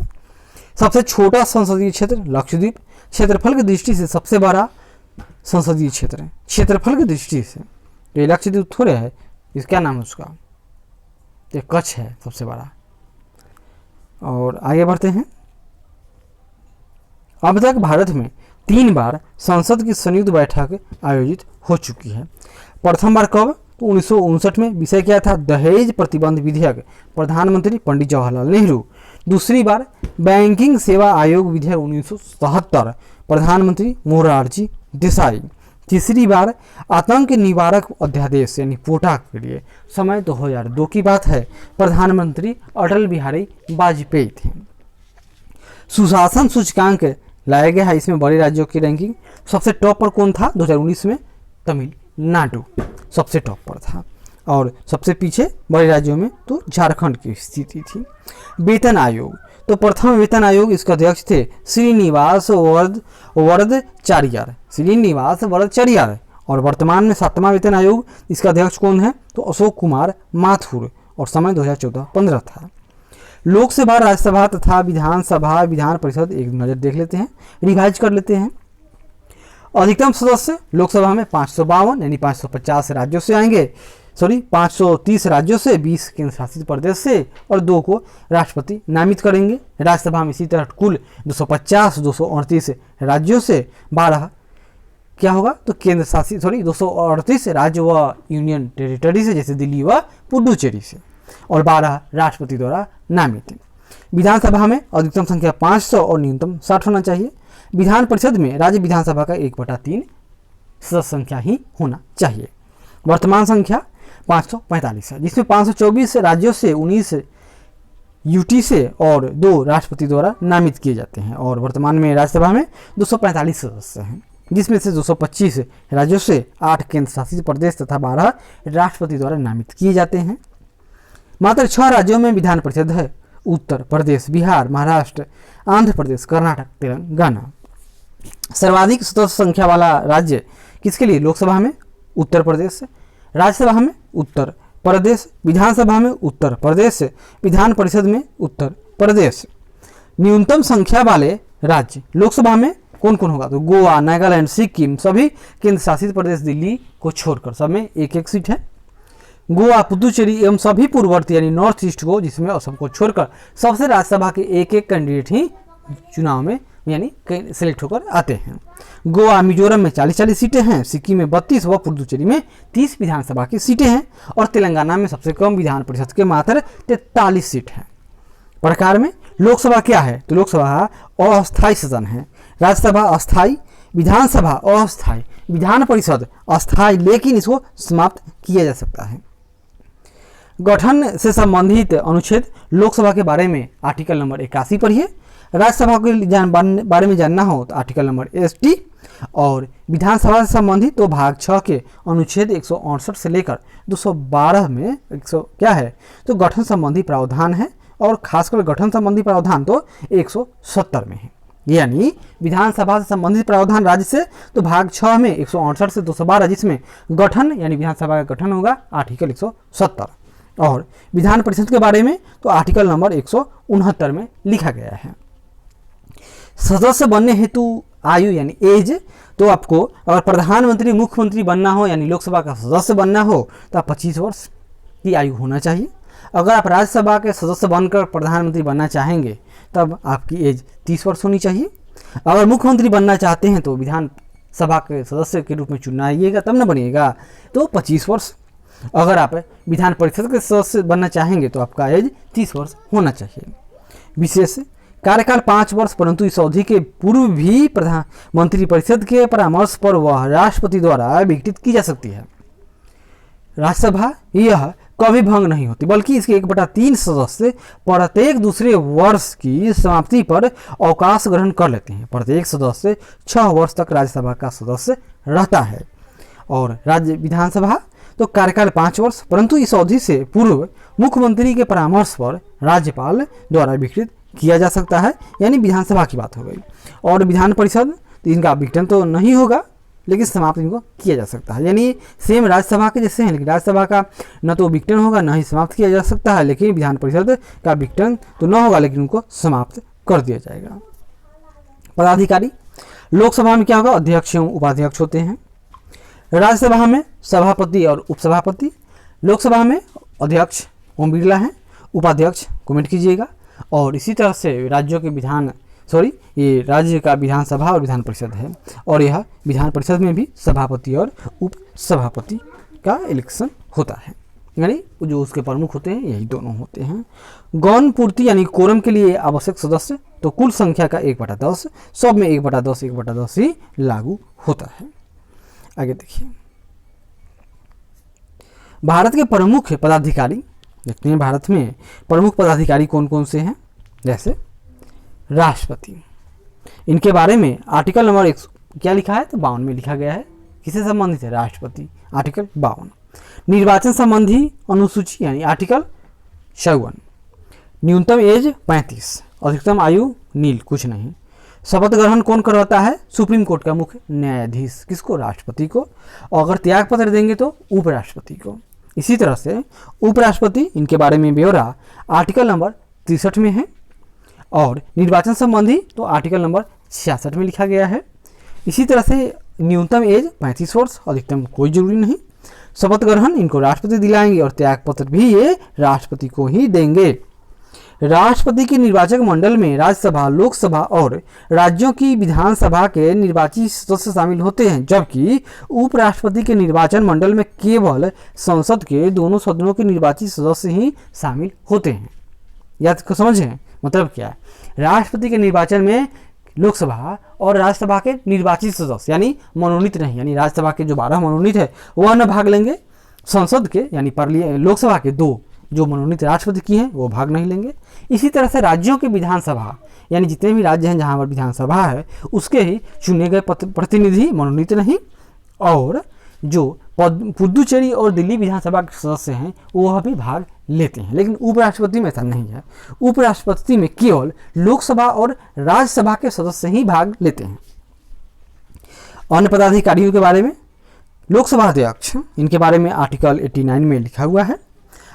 सबसे छोटा संसदीय क्षेत्र लक्षद्वीप, क्षेत्रफल की दृष्टि से सबसे बड़ा संसदीय क्षेत्र है, क्षेत्रफल की दृष्टि से। तो ये लक्षद्वीप थोड़े है, इस क्या नाम है उसका, तो कच्छ है सबसे बड़ा। और आगे बढ़ते हैं। अब तक भारत में 3 बार संसद की संयुक्त बैठक आयोजित हो चुकी है। प्रथम बार कब, तो 1959 में। विषय क्या था, दहेज प्रतिबंध विधेयक, प्रधानमंत्री पंडित जवाहरलाल नेहरू। दूसरी बार बैंकिंग सेवा आयोग विधेयक 1977, प्रधानमंत्री मोरारजी देसाई। तीसरी बार आतंक निवारक अध्यादेश यानी पोटा के लिए, समय 2002 की बात है, प्रधानमंत्री अटल बिहारी वाजपेयी थे। सुशासन सूचकांक लाया गया है, इसमें बड़े राज्यों की रैंकिंग। सबसे टॉप पर कौन था 2019 में, तमिलनाडु सबसे टॉप पर था, और सबसे पीछे बड़े राज्यों में तो झारखंड की स्थिति थी। वेतन आयोग, तो प्रथम वेतन आयोग इसके अध्यक्ष थे श्रीनिवास वरदचार्य, और वर्तमान में 7वां वेतन आयोग इसका अध्यक्ष कौन है, तो अशोक कुमार माथुर, और समय 2014-15 था। लोकसभा, राज्यसभा तथा विधानसभा विधान परिषद एक नज़र देख लेते हैं, रिवाइज कर लेते हैं। अधिकतम सदस्य लोकसभा में 552 यानी 550 राज्यों से आएंगे, 530 राज्यों से, 20 केंद्र शासित प्रदेश से, और 2 को राष्ट्रपति नामित करेंगे। राज्यसभा में इसी तरह कुल 238 राज्यों से, 12 क्या होगा, तो केंद्र शासित 238 राज्य व यूनियन टेरिटरी से, जैसे दिल्ली व पुडुचेरी से, और 12 राष्ट्रपति द्वारा नामित। विधानसभा में अधिकतम संख्या 500 और न्यूनतम 60 होना चाहिए। विधान परिषद में राज्य विधानसभा का 1/3 सदस्य संख्या ही होना चाहिए। वर्तमान संख्या 545 है, जिसमें 524 राज्यों से, 19 यूटी से और 2 राष्ट्रपति द्वारा नामित किए जाते हैं। और वर्तमान में राज्यसभा में 245 सदस्य हैं, जिसमें से 225 राज्यों से, 8 केंद्र शासित प्रदेश तथा 12 राष्ट्रपति द्वारा नामित किए जाते हैं। मात्र 6 राज्यों में विधान परिषद है, उत्तर प्रदेश, बिहार, महाराष्ट्र, आंध्र प्रदेश, कर्नाटक, तेलंगाना। सर्वाधिक सदस्य संख्या वाला राज्य किसके लिए? लोकसभा में उत्तर प्रदेश, राज्यसभा में उत्तर प्रदेश, विधानसभा में उत्तर प्रदेश, विधान परिषद में उत्तर प्रदेश। न्यूनतम संख्या वाले राज्य लोकसभा में कौन कौन होगा? तो गोवा, नागालैंड, सिक्किम, सभी केंद्र शासित प्रदेश दिल्ली को छोड़कर सब में एक एक सीट है। गोवा, पुदुचेरी एवं सभी पूर्ववर्ती यानी नॉर्थ ईस्ट को, जिसमें और सबको छोड़कर सबसे राज्यसभा के एक एक कैंडिडेट ही चुनाव में यानी सेलेक्ट होकर आते हैं। गोवा, मिजोरम में 40-40 सीटें हैं, सिक्किम में 32 व पुदुचेरी में 30 विधानसभा की सीटें हैं और तेलंगाना में सबसे कम विधान परिषद के मात्र 43 सीट हैं। प्रकार में लोकसभा क्या है? तो लोकसभा अस्थायी सदन है, राज्यसभा अस्थायी, विधानसभा अस्थायी, विधान परिषद अस्थायी, लेकिन इसको समाप्त किया जा सकता है। गठन से संबंधित अनुच्छेद लोकसभा के बारे में आर्टिकल नंबर 81 पढ़िए। राज्यसभा के बारे में जानना हो तो आर्टिकल नंबर 80 और विधानसभा से संबंधित तो भाग 6 के अनुच्छेद 168 से लेकर 212 में 100 क्या है तो गठन संबंधी प्रावधान है और खासकर गठन संबंधी प्रावधान तो 170 में है। यानी विधानसभा से संबंधित प्रावधान राज्य से तो भाग 6 में 168 से 212, जिसमें गठन यानी विधानसभा का गठन होगा आर्टिकल 170 और विधान परिषद के बारे में तो आर्टिकल नंबर 169 में लिखा गया है। सदस्य बनने हेतु आयु यानी एज, तो आपको अगर प्रधानमंत्री मुख्यमंत्री बनना हो यानी लोकसभा का सदस्य बनना हो तो आप 25 वर्ष की आयु होना चाहिए। अगर आप राज्यसभा के सदस्य बनकर प्रधानमंत्री बनना चाहेंगे तब आपकी एज 30 वर्ष होनी चाहिए। अगर मुख्यमंत्री बनना चाहते हैं तो विधानसभा के सदस्य के रूप में चुना आइएगा तब न बनिएगा, तो 25 वर्ष। अगर आप विधान परिषद के सदस्य बनना चाहेंगे तो आपका एज 30 वर्ष होना चाहिए। विशेष कार्यकाल 5 वर्ष, परंतु इस अवधि के पूर्व भी प्रधानमंत्री परिषद के परामर्श पर वह राष्ट्रपति द्वारा विघटित की जा सकती है। राज्यसभा यह कभी भंग नहीं होती, बल्कि इसके 1/3 सदस्य प्रत्येक दूसरे वर्ष की समाप्ति पर अवकाश ग्रहण कर लेते हैं। प्रत्येक सदस्य 6 वर्ष तक राज्यसभा का सदस्य रहता है। और राज्य विधानसभा तो कार्यकाल 5 वर्ष, परंतु इस अवधि से पूर्व मुख्यमंत्री के परामर्श पर राज्यपाल द्वारा विघटित किया जा सकता है, यानी विधानसभा की बात हो गई। और विधान परिषद तो इनका विघटन तो नहीं होगा, लेकिन समाप्त इनको किया जा सकता है, यानी सेम राज्यसभा के जैसे हैं, लेकिन राज्यसभा का न तो विघटन होगा न ही समाप्त किया जा सकता है, लेकिन विधान परिषद का विघटन तो न होगा लेकिन उनको समाप्त कर दिया जाएगा। पदाधिकारी लोकसभा में क्या होगा? अध्यक्ष एवं उपाध्यक्ष होते हैं। राज्यसभा में सभापति और उपसभापति, लोकसभा में अध्यक्ष ओम बिरला हैं, उपाध्यक्ष कमेंट कीजिएगा। और इसी तरह से राज्यों के ये राज्य का विधानसभा और विधान परिषद है, और यह विधान परिषद में भी सभापति और उप सभापति का इलेक्शन होता है, यानी जो उसके प्रमुख होते हैं यही दोनों होते हैं। गौण पूर्ति यानी कोरम के लिए आवश्यक सदस्य तो कुल संख्या का 1/10, सब में 1/10 ही लागू होता है। आगे देखिए, भारत के प्रमुख पदाधिकारी देखते हैं। भारत में प्रमुख पदाधिकारी कौन कौन से हैं? जैसे राष्ट्रपति, इनके बारे में आर्टिकल नंबर क्या लिखा है? तो 52 में लिखा गया है। किससे संबंधित है? राष्ट्रपति, आर्टिकल 52। निर्वाचन संबंधी अनुसूची यानी आर्टिकल 54। न्यूनतम एज 35, अधिकतम आयु नील, कुछ नहीं। शपथ ग्रहण कौन करवाता है? सुप्रीम कोर्ट का मुख्य न्यायाधीश। किसको? राष्ट्रपति को। और अगर त्याग पत्र देंगे तो उपराष्ट्रपति को। इसी तरह से उपराष्ट्रपति, इनके बारे में ब्यौरा आर्टिकल नंबर 63 में है। और निर्वाचन संबंधी तो आर्टिकल नंबर 66 में लिखा गया है। इसी तरह से न्यूनतम एज 35 वर्ष, अधिकतम कोई जरूरी नहीं। शपथ ग्रहण इनको राष्ट्रपति दिलाएंगे और त्याग पत्र भी ये राष्ट्रपति को ही देंगे। राष्ट्रपति के निर्वाचक मंडल में राज्यसभा, लोकसभा और राज्यों की विधानसभा के निर्वाचित सदस्य शामिल होते हैं, जबकि उपराष्ट्रपति के निर्वाचन मंडल में केवल संसद के दोनों सदनों के निर्वाचित सदस्य ही शामिल होते हैं। याद को समझें, मतलब क्या है? राष्ट्रपति के निर्वाचन में लोकसभा और राज्यसभा के निर्वाचित सदस्य यानी मनोनीत नहीं, यानी राज्यसभा के जो 12 मनोनीत है वह न भाग लेंगे, संसद के यानी लोकसभा के 2 जो मनोनीत राष्ट्रपति की हैं वो भाग नहीं लेंगे। इसी तरह से राज्यों के विधानसभा यानी जितने भी राज्य हैं जहाँ पर विधानसभा है उसके ही चुने गए प्रतिनिधि मनोनीत नहीं, और जो पुदुचेरी और दिल्ली विधानसभा के सदस्य हैं वह भी भाग लेते हैं। लेकिन उपराष्ट्रपति में ऐसा नहीं है, उपराष्ट्रपति में केवल लोकसभा और राज्यसभा के सदस्य ही भाग लेते हैं। अन्य पदाधिकारियों के बारे में लोकसभा अध्यक्ष, इनके बारे में आर्टिकल 89 में लिखा हुआ है।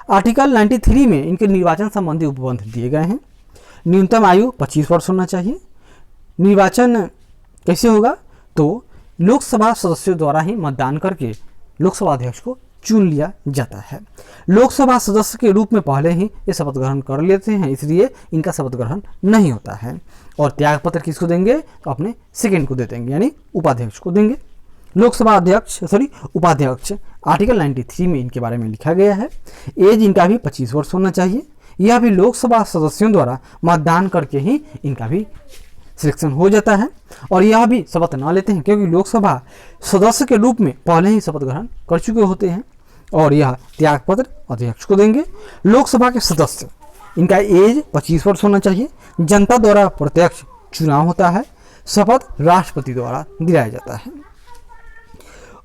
आर्टिकल 93 में इनके निर्वाचन संबंधी उपबंध दिए गए हैं। न्यूनतम आयु 25 वर्ष होना चाहिए। निर्वाचन कैसे होगा, तो लोकसभा सदस्यों द्वारा ही मतदान करके लोकसभा अध्यक्ष को चुन लिया जाता है। लोकसभा सदस्य के रूप में पहले ही ये शपथ ग्रहण कर लेते हैं, इसलिए इनका शपथ ग्रहण नहीं होता है। और त्यागपत्र किसको देंगे, तो अपने सेकेंड को दे देंगे, यानी उपाध्यक्ष को देंगे। लोकसभा अध्यक्ष उपाध्यक्ष आर्टिकल 93 में इनके बारे में लिखा गया है। एज इनका भी 25 वर्ष होना चाहिए। यह भी लोकसभा सदस्यों द्वारा मतदान करके ही इनका भी सिलेक्शन हो जाता है। और यह भी शपथ ना लेते हैं, क्योंकि लोकसभा सदस्य के रूप में पहले ही शपथ ग्रहण कर चुके होते हैं। और यह त्यागपत्र अध्यक्ष को देंगे। लोकसभा के सदस्य, इनका एज 25 वर्ष होना चाहिए। जनता द्वारा प्रत्यक्ष चुनाव होता है। शपथ राष्ट्रपति द्वारा दिलाया जाता है।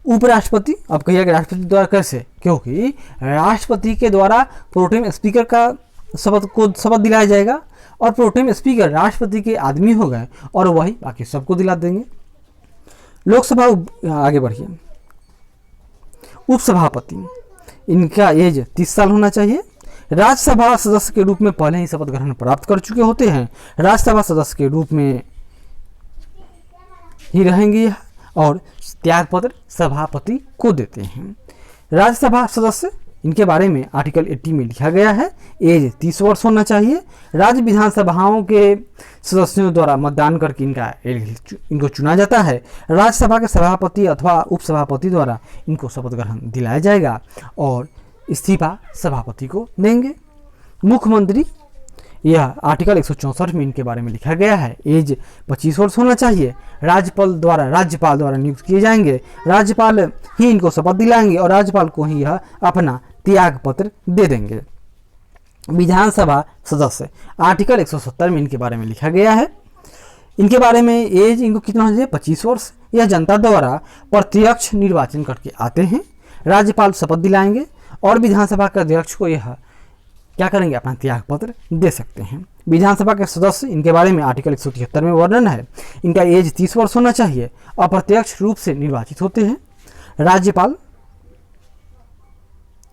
उपराष्ट्रपति, अब कहिएगा राष्ट्रपति द्वारा कैसे, क्योंकि राष्ट्रपति के द्वारा प्रोटेम स्पीकर का शपथ दिलाया जाएगा। और प्रोटेम स्पीकर राष्ट्रपति के आदमी हो गए और वही बाकी सबको दिला देंगे। लोकसभा आगे बढ़िए। उपसभापति, इनका एज 30 साल होना चाहिए। राज्यसभा सदस्य के रूप में पहले ही शपथ ग्रहण प्राप्त कर चुके होते हैं। राज्यसभा सदस्य के रूप में ही रहेंगे यह, और त्यागपत्र सभापति को देते हैं। राज्यसभा सदस्य, इनके बारे में आर्टिकल 80 में लिखा गया है। एज 30 वर्ष होना चाहिए। राज्य विधानसभाओं के सदस्यों द्वारा मतदान करके इनको चुना जाता है। राज्यसभा के सभापति अथवा उपसभापति द्वारा इनको शपथ ग्रहण दिलाया जाएगा और इस्तीफा सभापति को देंगे। मुख्यमंत्री, यह आर्टिकल 164 में इनके बारे में लिखा गया है। एज 25 वर्ष होना चाहिए। राज्यपाल द्वारा नियुक्त किए जाएंगे। राज्यपाल ही इनको शपथ दिलाएंगे और राज्यपाल को ही यह अपना त्याग पत्र दे देंगे। विधानसभा सदस्य, आर्टिकल 170 में इनके बारे में लिखा गया है। इनके बारे में एज इनको कितना होना चाहिए, 25 वर्ष। यह जनता द्वारा प्रत्यक्ष निर्वाचन करके आते हैं। राज्यपाल शपथ दिलाएंगे और विधानसभा के अध्यक्ष को यह क्या करेंगे, अपना त्याग पत्र दे सकते हैं। विधानसभा के सदस्य, इनके बारे में आर्टिकल 173 में वर्णन है। इनका एज 30 वर्ष होना चाहिए। अप्रत्यक्ष रूप से निर्वाचित होते हैं। राज्यपाल,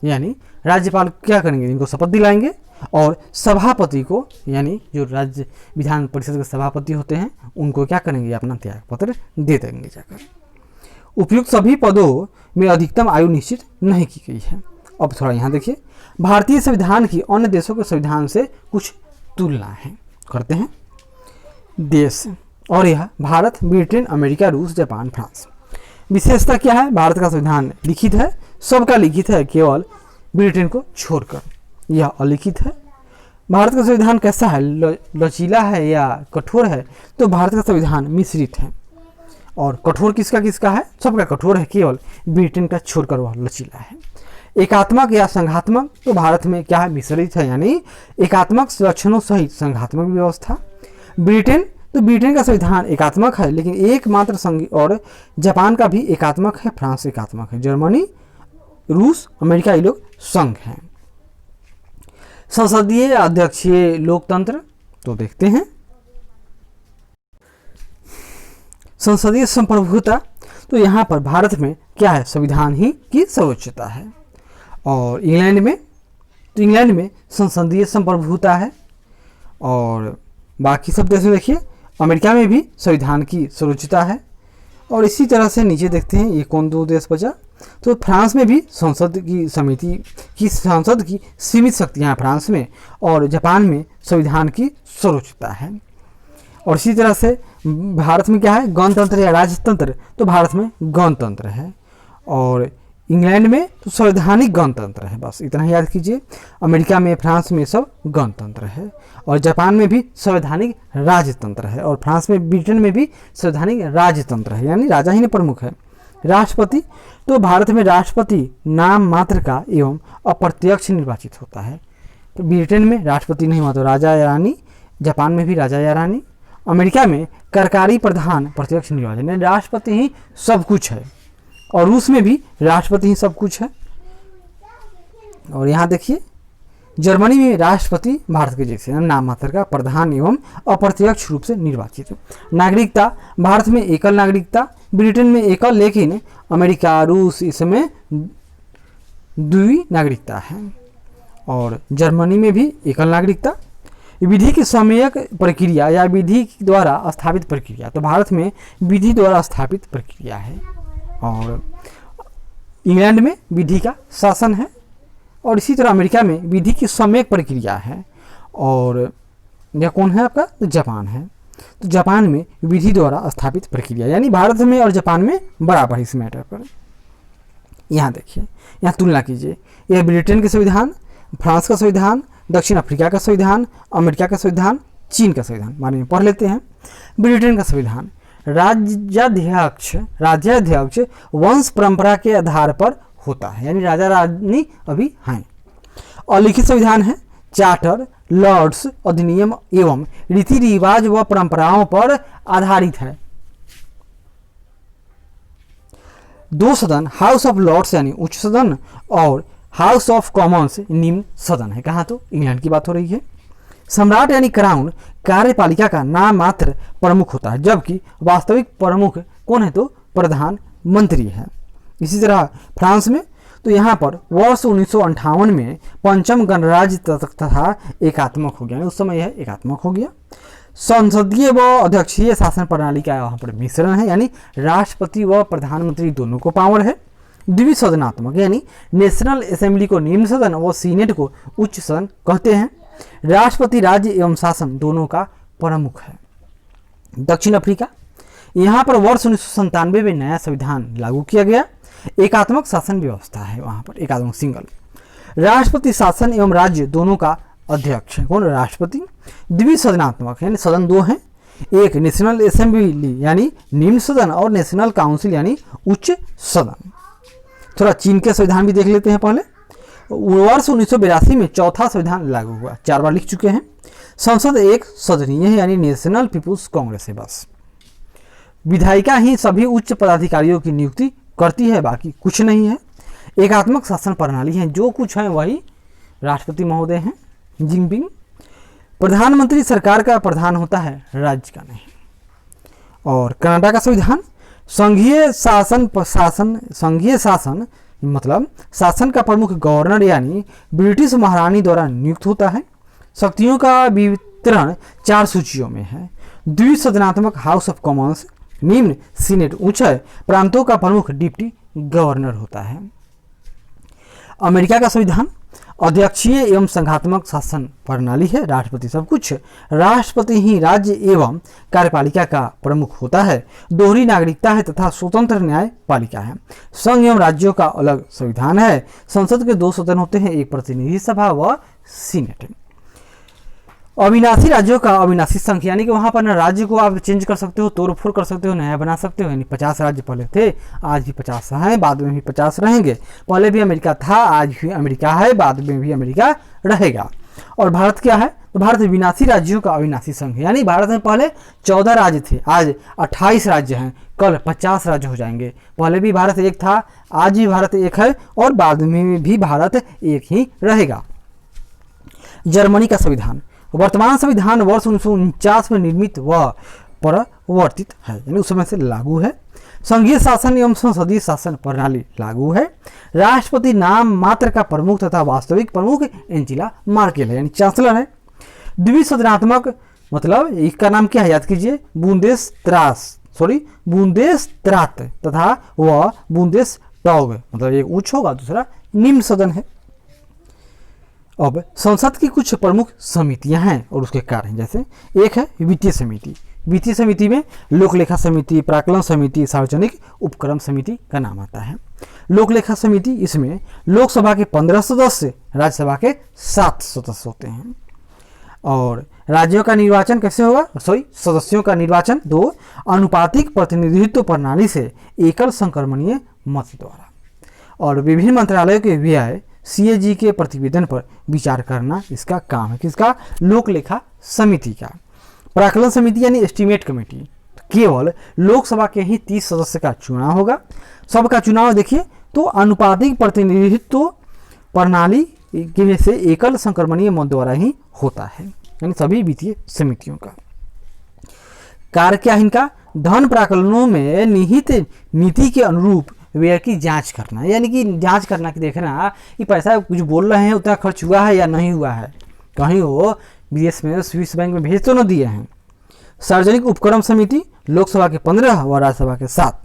यानी राज्यपाल क्या करेंगे, इनको शपथ दिलाएंगे और सभापति को, यानी जो राज्य विधान परिषद के सभापति होते हैं, उनको क्या करेंगे, अपना त्याग पत्र दे देंगे जाकर। उपयुक्त सभी पदों में अधिकतम आयु निश्चित नहीं की गई है। अब थोड़ा यहाँ देखिए, भारतीय संविधान की अन्य देशों के संविधान से कुछ तुलना है करते हैं देश, और यह भारत, ब्रिटेन, अमेरिका, रूस, जापान, फ्रांस। विशेषता क्या है, भारत का संविधान लिखित है, सबका लिखित है, केवल ब्रिटेन को छोड़कर यह अलिखित है। भारत का संविधान कैसा है, लचीला है या कठोर है, तो भारत का संविधान मिश्रित है। और कठोर किसका किसका है, सबका कठोर है, केवल ब्रिटेन का छोड़कर वह लचीला है। एकात्मक या संघात्मक, तो भारत में क्या है, मिश्रित है, यानी एकात्मक लक्षणों सहित संघात्मक व्यवस्था। ब्रिटेन, तो ब्रिटेन का संविधान एकात्मक है, लेकिन एकमात्र संघ, और जापान का भी एकात्मक है, फ्रांस एकात्मक है, जर्मनी, रूस, अमेरिका, ये लोग संघ हैं। संसदीय अध्यक्षीय लोकतंत्र, तो देखते हैं संसदीय संप्रभुता, तो यहाँ पर भारत में क्या है, संविधान ही की सर्वोच्चता है। और इंग्लैंड में, तो इंग्लैंड में संसदीय संप्रभुता है। और बाकी सब देशों में देखिए, अमेरिका में भी संविधान की सर्वोच्चता है। और इसी तरह से नीचे देखते हैं, ये कौन दो देश बचा, तो फ्रांस में भी संसद की समिति की संसद की सीमित शक्तियाँ हैं फ्रांस में, और जापान में संविधान की सर्वोच्चता है। और इसी तरह से भारत में क्या है, गणतंत्र या राजतंत्र, तो भारत में गणतंत्र है। और इंग्लैंड में तो संवैधानिक गणतंत्र है, बस इतना ही याद कीजिए। अमेरिका में, फ्रांस में सब गणतंत्र है। और जापान में भी संवैधानिक राजतंत्र है। और फ्रांस में, ब्रिटेन में भी संवैधानिक राजतंत्र है, यानी राजा ही प्रमुख है। राष्ट्रपति, तो भारत में राष्ट्रपति नाम मात्र का एवं अप्रत्यक्ष निर्वाचित होता है। तो ब्रिटेन में राष्ट्रपति नहीं हुआ तो राजा या रानी, जापान में भी राजा या रानी, अमेरिका में सरकारी प्रधान प्रत्यक्ष निर्वाचन, राष्ट्रपति ही सब कुछ है। और रूस में भी राष्ट्रपति ही सब कुछ है। और यहाँ देखिए, जर्मनी में राष्ट्रपति भारत के जैसे नाम मात्र का प्रधान एवं अप्रत्यक्ष रूप से निर्वाचित। नागरिकता भारत में एकल नागरिकता, ब्रिटेन में एकल, लेकिन अमेरिका, रूस इसमें द्वि नागरिकता है। और जर्मनी में भी एकल नागरिकता। विधि की सम्यक प्रक्रिया या विधि द्वारा स्थापित प्रक्रिया, तो भारत में विधि द्वारा स्थापित प्रक्रिया है। और इंग्लैंड में विधि का शासन है। और इसी तरह अमेरिका में विधि की सम्यक प्रक्रिया है। और यह कौन है आपका? तो जापान है। तो जापान में विधि द्वारा स्थापित प्रक्रिया, यानी भारत में और जापान में बराबर इस मैटर पर। यहाँ देखिए, यहाँ तुलना कीजिए, यह ब्रिटेन के संविधान, फ्रांस का संविधान, दक्षिण अफ्रीका का संविधान, अमेरिका का संविधान, चीन का संविधान। बारे में पढ़ लेते हैं। ब्रिटेन का संविधान, राज्याध्यक्ष वंश परंपरा के आधार पर होता है, यानी राजा रानी अभी हैं। अलिखित संविधान है, चार्टर, लॉर्ड्स अधिनियम एवं रीति रिवाज व परंपराओं पर आधारित है। दो सदन, हाउस ऑफ लॉर्ड्स यानी उच्च सदन और हाउस ऑफ कॉमन्स निम्न सदन है। कहाँ? तो इंग्लैंड की बात हो रही है। सम्राट यानी क्राउन कार्यपालिका का नाम मात्र प्रमुख होता है, जबकि वास्तविक प्रमुख कौन है? तो प्रधानमंत्री है। इसी तरह फ्रांस में, तो यहाँ पर वर्ष 1958 में पंचम गणराज्य तथा एकात्मक हो गया, उस समय यह एकात्मक हो गया। संसदीय व अध्यक्षीय शासन प्रणाली का यहाँ पर मिश्रण है, यानी राष्ट्रपति व प्रधानमंत्री दोनों को पावर है। द्विसदनात्मक, यानी नेशनल असेंबली को निम्न सदन व सीनेट को उच्च सदन कहते हैं। राष्ट्रपति राज्य एवं शासन दोनों का प्रमुख है। दक्षिण अफ्रीका, यहाँ पर वर्ष 1997 में नया संविधान लागू किया गया। एकात्मक शासन व्यवस्था है वहाँ पर, एकात्मक सिंगल। राष्ट्रपति शासन एवं राज्य दोनों का अध्यक्ष है कौन? राष्ट्रपति। द्विसदनात्मक, यानी सदन दो हैं, एक नेशनल असेंबली यानी निम्न सदन और नेशनल काउंसिल यानी उच्च सदन। थोड़ा चीन के संविधान भी देख लेते हैं पहले। वर्ष 1982 में चौथा संविधान लागू हुआ, 4 बार लिख चुके हैं। संसद एक सदनीय है, यानी नेशनल पीपुल्स कांग्रेस है बस। विधायिका ही सभी उच्च पदाधिकारियों की नियुक्ति करती है, बाकी कुछ नहीं है। एकात्मक शासन प्रणाली है, जो कुछ है वही राष्ट्रपति महोदय हैं, जिनपिंग। प्रधानमंत्री सरकार का प्रधान होता है, राज्य का नहीं। और कनाडा का संविधान, संघीय शासन मतलब शासन का प्रमुख गवर्नर यानी ब्रिटिश महारानी द्वारा नियुक्त होता है। शक्तियों का वितरण 4 सूचियों में है। द्विसदनात्मक हाउस ऑफ कॉमन्स, निम्न सीनेट उच्च है। प्रांतों का प्रमुख डिप्टी गवर्नर होता है। अमेरिका का संविधान, अध्यक्षीय एवं संघात्मक शासन प्रणाली है, राष्ट्रपति सब कुछ। राष्ट्रपति ही राज्य एवं कार्यपालिका का प्रमुख होता है। दोहरी नागरिकता है तथा स्वतंत्र न्यायपालिका है। संघ एवं राज्यों का अलग संविधान है। संसद के 2 सदन होते हैं, एक प्रतिनिधि सभा व सीनेट। अविनाशी राज्यों का अविनाशी संघ, यानी कि वहाँ पर ना राज्य को आप चेंज कर सकते हो, तोड़फोड़ कर सकते हो, नया बना सकते हो। यानी 50 राज्य पहले थे, आज भी 50 हैं, बाद में भी 50 रहेंगे। पहले भी अमेरिका था, आज भी अमेरिका है, बाद में भी अमेरिका रहेगा। और भारत क्या है? तो भारत विनाशी राज्यों का अविनाशी संघ है, यानी भारत में पहले 14 राज्य थे, आज 28 राज्य हैं, कल 50 राज्य हो जाएंगे। पहले भी भारत एक था, आज भी भारत एक है और बाद में भी भारत एक ही रहेगा। जर्मनी का संविधान, वर्तमान संविधान वर्ष 1949 में निर्मित व परिवर्तित है, यानी उस समय से लागू है। संघीय शासन एवं संसदीय शासन प्रणाली लागू है। राष्ट्रपति नाम मात्र का प्रमुख तथा वास्तविक प्रमुख एंजेला मर्केल है, यानी चांसलर है। द्विसदनात्मक मतलब इसका नाम क्या है, याद कीजिए, बुंदेसत्रात तथा वह बुंदेसटैग, मतलब एक उच्च होगा, दूसरा निम्न सदन है। अब संसद की कुछ प्रमुख समितियां हैं और उसके कार्य हैं, जैसे एक है वित्तीय समिति। वित्तीय समिति में लोक लेखा समिति, प्राक्कलन समिति, सार्वजनिक उपक्रम समिति का नाम आता है। लोक लेखा समिति, इसमें लोकसभा के 15 सदस्य, राज्यसभा के 7 सदस्य होते हैं। और राज्यों का निर्वाचन कैसे होगा, सदस्यों का निर्वाचन 2 अनुपातिक प्रतिनिधित्व प्रणाली से एकल संक्रमणीय मत द्वारा। और विभिन्न मंत्रालयों के व्यय CAG के प्रतिवेदन पर विचार करना इसका काम है, किसका? लोक लेखा समिति का। प्राक्कलन समिति यानी एस्टीमेट कमेटी, केवल लोकसभा के ही 30 सदस्य का चुनाव होगा। सबका चुनाव देखिए तो अनुपातिक प्रतिनिधित्व प्रणाली की वजह से एकल संक्रमणीय मत द्वारा ही होता है, यानी सभी वित्तीय समितियों का कार्य क्या है इनका, धन प्राकलनों में निहित नीति के अनुरूप व्यय की जांच करना, यानी कि जांच करना कि देखना कि पैसा कुछ बोल रहे हैं उतना खर्च हुआ है या नहीं हुआ है, कहीं वो विदेश में स्विस बैंक में भेज तो न दिए हैं। सार्वजनिक उपक्रम समिति लोकसभा के 15 व राज्यसभा के 7,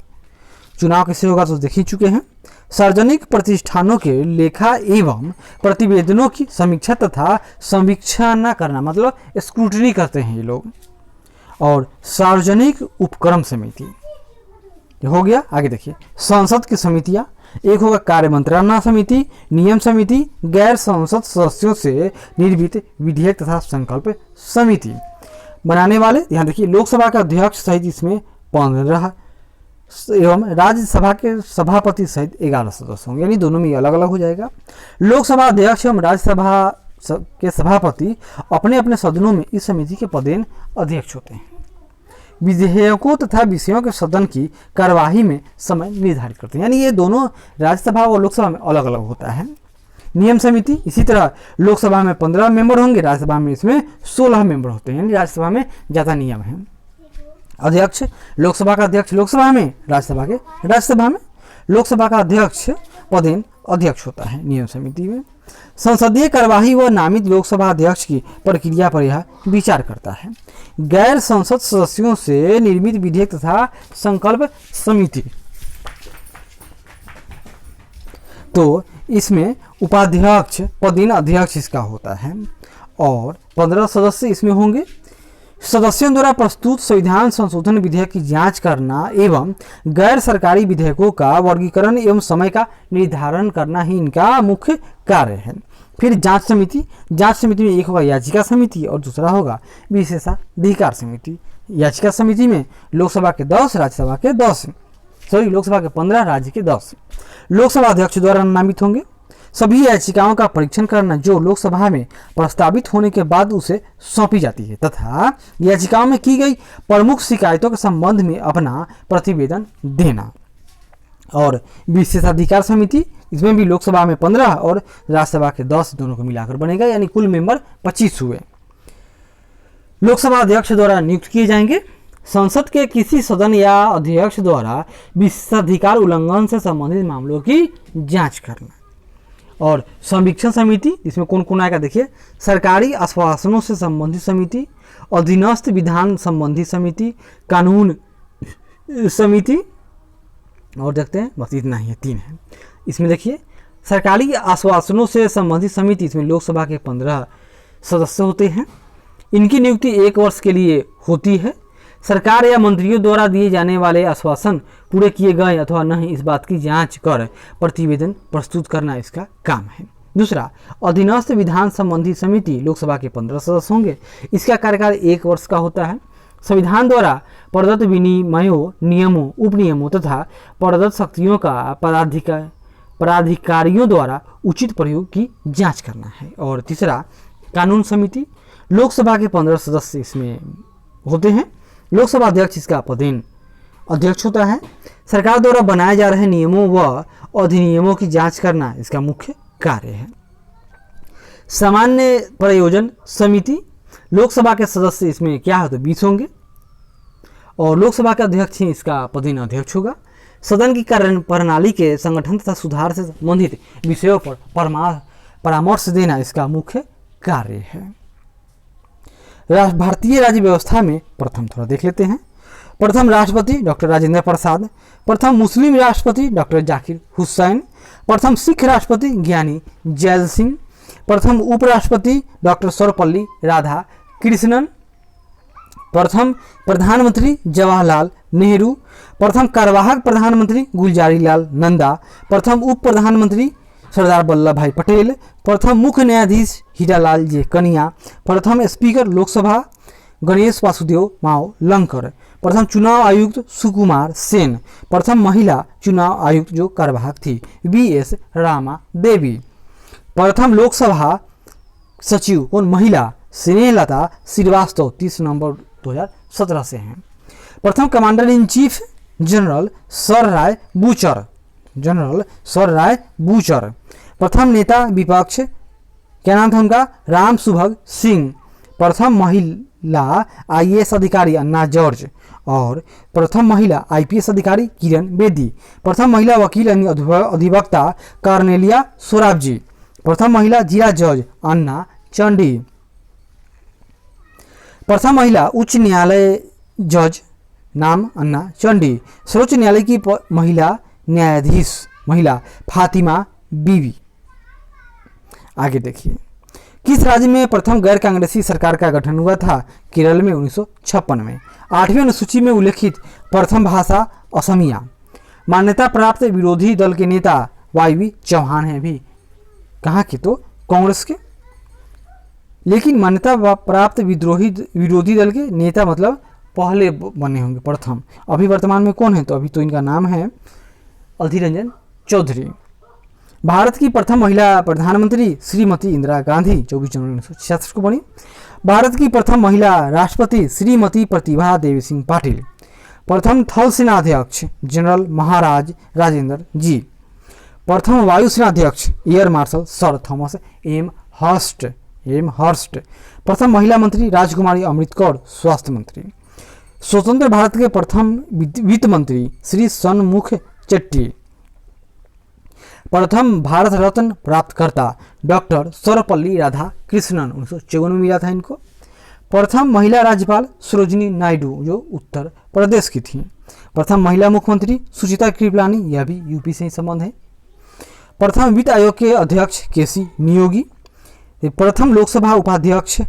चुनाव कैसे होगा तो देख ही चुके हैं। सार्वजनिक प्रतिष्ठानों के लेखा एवं प्रतिवेदनों की समीक्षा तथा समीक्षा न करना, मतलब स्क्रूटनी करते हैं ये लोग। और सार्वजनिक उपक्रम समिति हो गया। आगे देखिए संसद की समितियां, एक होगा कार्य मंत्रणा समिति, नियम समिति, गैर संसद सदस्यों से निर्मित विधेयक तथा संकल्प समिति बनाने वाले। ध्यान देखिए लोकसभा का अध्यक्ष सहित इसमें 15 एवं राज्यसभा के सभापति सहित 11 सदस्य होंगे, यानी दोनों में अलग अलग हो जाएगा। लोकसभा अध्यक्ष एवं राज्यसभा के सभापति अपने अपने सदनों में इस समिति के पदेन अध्यक्ष होते हैं। विधेयकों तथा विषयों के सदन की कार्यवाही में समय निर्धारित करते हैं, यानी ये दोनों राज्यसभा और लोकसभा में अलग अलग होता है। नियम समिति इसी तरह लोकसभा में 15 मेंबर होंगे, राज्यसभा में इसमें 16 मेंबर होते हैं, यानी राज्यसभा में ज़्यादा नियम है। अध्यक्ष लोकसभा का अध्यक्ष लोकसभा में, राज्यसभा के राज्यसभा में। लोकसभा का अध्यक्ष पदेन अध्यक्ष होता है नियम समिति में। संसदीय कार्यवाही व नामित लोकसभा अध्यक्ष की प्रक्रिया पर यह विचार करता है। गैर संसद सदस्यों से निर्मित विधेयक तथा संकल्प समिति, तो इसमें उपाध्यक्ष पदेन अध्यक्ष इसका होता है और 15 सदस्य इसमें होंगे। सदस्यों द्वारा प्रस्तुत संविधान संशोधन विधेयक की जांच करना एवं गैर सरकारी विधेयकों का वर्गीकरण एवं समय का निर्धारण करना ही इनका मुख्य कार्य है। फिर जांच समिति, जांच समिति में एक होगा याचिका समिति और दूसरा होगा विशेषाधिकार समिति। याचिका समिति में लोकसभा के 10, राज्यसभा के 10, लोकसभा के 15, राज्य के 10 लोकसभा अध्यक्ष द्वारा नामित होंगे। सभी याचिकाओं का परीक्षण करना जो लोकसभा में प्रस्तावित होने के बाद उसे सौंपी जाती है तथा याचिकाओं में की गई प्रमुख शिकायतों के संबंध में अपना प्रतिवेदन देना। और विशेषाधिकार समिति, इसमें भी लोकसभा में 15 और राज्यसभा के 10 दोनों को मिलाकर बनेगा, यानी कुल मेंबर 25 हुए। लोकसभा अध्यक्ष द्वारा नियुक्त किए जाएंगे। संसद के किसी सदन या अध्यक्ष द्वारा विशेषाधिकार उल्लंघन से संबंधित मामलों की जांच करना। और समीक्षण समिति, इसमें कौन कौन आएगा देखिए, सरकारी आश्वासनों से संबंधित समिति, अधीनस्थ विधान संबंधी समिति, कानून समिति, और देखते हैं बस इतना ही है, 3 है। इसमें देखिए सरकारी आश्वासनों से संबंधित समिति, इसमें लोकसभा के 15 सदस्य होते हैं। इनकी नियुक्ति 1 वर्ष के लिए होती है। सरकार या मंत्रियों द्वारा दिए जाने वाले आश्वासन पूरे किए गए अथवा नहीं इस बात की जांच कर प्रतिवेदन प्रस्तुत करना इसका काम है। दूसरा, अधीनस्थ विधान संबंधी समिति, लोकसभा के 15 सदस्य होंगे। इसका कार्यकाल 1 वर्ष का होता है। संविधान द्वारा प्रदत्त विनियमों, नियमों, उपनियमों तथा प्रदत्त शक्तियों का पदाधिकारियों द्वारा उचित प्रयोग की जांच करना है। और तीसरा, कानून समिति, लोकसभा के 15 सदस्य इसमें होते हैं। लोकसभा अध्यक्ष इसका पदेन अध्यक्ष होता है। सरकार द्वारा बनाए जा रहे नियमों व अधिनियमों की जांच करना इसका मुख्य कार्य है। सामान्य प्रयोजन समिति, लोकसभा के सदस्य इसमें क्या है तो 20 होंगे और लोकसभा के अध्यक्ष ही इसका पदेन अध्यक्ष होगा। सदन की कार्य प्रणाली के संगठन तथा सुधार से संबंधित विषयों पर परामर्श देना इसका मुख्य कार्य है। भारतीय राज्य व्यवस्था में प्रथम थोड़ा देख लेते हैं। प्रथम राष्ट्रपति डॉक्टर राजेंद्र प्रसाद, प्रथम मुस्लिम राष्ट्रपति डॉक्टर जाकिर हुसैन, प्रथम सिख राष्ट्रपति ज्ञानी जैल सिंह, प्रथम उपराष्ट्रपति डॉक्टर सर्वपल्ली राधाकृष्णन, प्रथम प्रधानमंत्री जवाहरलाल नेहरू, प्रथम कार्यवाहक प्रधानमंत्री गुलजारीलाल नंदा, प्रथम उप प्रधानमंत्री सरदार वल्लभ भाई पटेल, प्रथम मुख्य न्यायाधीश हीरालाल जे कनिया, प्रथम स्पीकर लोकसभा गणेश वासुदेव माओ लंकर, प्रथम चुनाव आयुक्त सुकुमार सेन, प्रथम महिला चुनाव आयुक्त जो कार्यवाहक थी VS रामा देवी, प्रथम लोकसभा सचिव कौन महिला स्नेहलता श्रीवास्तव 30 नवंबर 2017 से हैं। प्रथम commander in chief general sir Roy Bucher, प्रथम नेता विपक्ष क्या नाम था उनका? राम सुभग सिंह। प्रथम महिला IAS अधिकारी अन्ना जॉर्ज और प्रथम महिला IPS अधिकारी किरण बेदी। प्रथम महिला वकील अधिवक्ता कार्नेलिया सोराबजी। प्रथम महिला जिला जज अन्ना चंडी। प्रथम महिला उच्च न्यायालय जज नाम अन्ना चंडी। सर्वोच्च न्यायालय की महिला न्यायाधीश महिला फातिमा बीवी। आगे देखिए, किस राज्य में प्रथम गैर कांग्रेसी सरकार का गठन हुआ था? केरल में 1956 में। 8वीं अनुसूची में उल्लेखित प्रथम भाषा असमिया। मान्यता प्राप्त विरोधी दल के नेता YV चौहान हैं भी। कहाँ के? तो कांग्रेस के। लेकिन मान्यता प्राप्त विरोधी दल के नेता मतलब पहले बने होंगे, प्रथम। अभी वर्तमान में कौन है? तो अभी तो इनका नाम है अधीर रंजन चौधरी। भारत की प्रथम महिला प्रधानमंत्री श्रीमती इंदिरा गांधी 24 जनवरी 1966 को बनी। भारत की प्रथम महिला राष्ट्रपति श्रीमती प्रतिभा देवी सिंह पाटिल। प्रथम थल सेना अध्यक्ष जनरल महाराज राजेंद्र जी। प्रथम वायुसेना अध्यक्ष air marshal sir Thomas Elmhirst. प्रथम महिला मंत्री राजकुमारी अमृत कौर स्वास्थ्य मंत्री। स्वतंत्र भारत के प्रथम वित्त मंत्री श्री सन्मुख चेट्टी। प्रथम भारत रत्न प्राप्तकर्ता डॉक्टर सर्वपल्ली राधाकृष्णन 1954 में मिला था इनको। प्रथम महिला राज्यपाल सरोजिनी नायडू जो उत्तर प्रदेश की थी। प्रथम महिला मुख्यमंत्री सुचिता कृपलानी, यह भी यूपी से ही संबंध है। प्रथम वित्त आयोग के अध्यक्ष KC नियोगी। प्रथम लोकसभा उपाध्यक्ष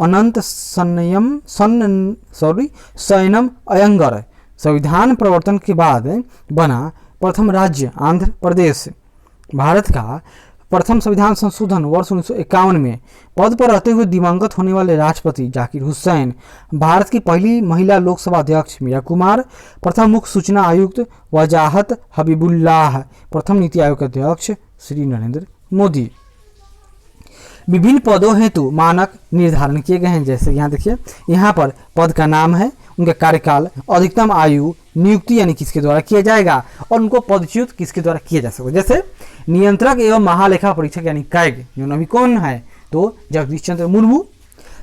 अनंत सयनम अयंगर। संविधान प्रवर्तन के बाद बना प्रथम राज्य आंध्र प्रदेश। भारत का प्रथम संविधान संशोधन वर्ष 1951 में। पद पर रहते हुए दिवंगत होने वाले राष्ट्रपति जाकिर हुसैन। भारत की पहली महिला लोकसभा अध्यक्ष मीरा कुमार। प्रथम मुख्य सूचना आयुक्त वजाहत हबीबुल्लाह। प्रथम नीति आयोग के अध्यक्ष श्री नरेंद्र मोदी। विभिन्न पदों हेतु मानक निर्धारण किए गए हैं। जैसे यहाँ देखिए, यहाँ पर पद का नाम है, उनका कार्यकाल, अधिकतम आयु, नियुक्ति यानी किसके द्वारा किया जाएगा और उनको पदच्युत किसके द्वारा किया जा सकता है। जैसे नियंत्रक एवं महालेखा परीक्षक यानी कैग जो अभी कौन है? तो जगदीश चंद्र मुर्मू।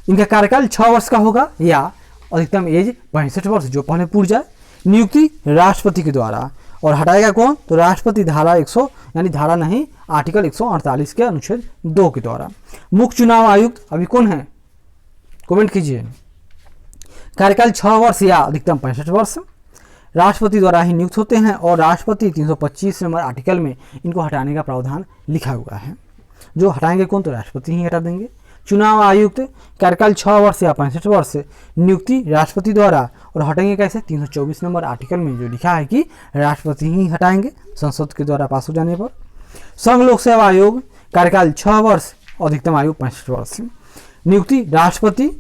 इनका कार्यकाल 6 वर्ष का होगा या अधिकतम एज 65 वर्ष जो पहले पूर जाए। नियुक्ति राष्ट्रपति के द्वारा और हटाएगा कौन? तो राष्ट्रपति धारा 100 यानी धारा नहीं आर्टिकल 148 के अनुच्छेद 2 के द्वारा। मुख्य चुनाव आयुक्त अभी कौन है? कमेंट कीजिए। कार्यकाल 6 वर्ष या अधिकतम 65 वर्ष। राष्ट्रपति द्वारा ही नियुक्त होते हैं और राष्ट्रपति 325 नंबर आर्टिकल में इनको हटाने का प्रावधान लिखा हुआ है। जो हटाएंगे कौन? तो राष्ट्रपति ही हटा देंगे। चुनाव आयुक्त कार्यकाल 6 वर्ष या 65 वर्ष। नियुक्ति राष्ट्रपति द्वारा और हटेंगे कैसे? 324 नंबर आर्टिकल में जो लिखा है कि राष्ट्रपति ही हटाएंगे संसद के द्वारा पास हो जाने पर। संघ लोक सेवा आयोग कार्यकाल 6 वर्ष, अधिकतम आयु 65 वर्ष। नियुक्ति राष्ट्रपति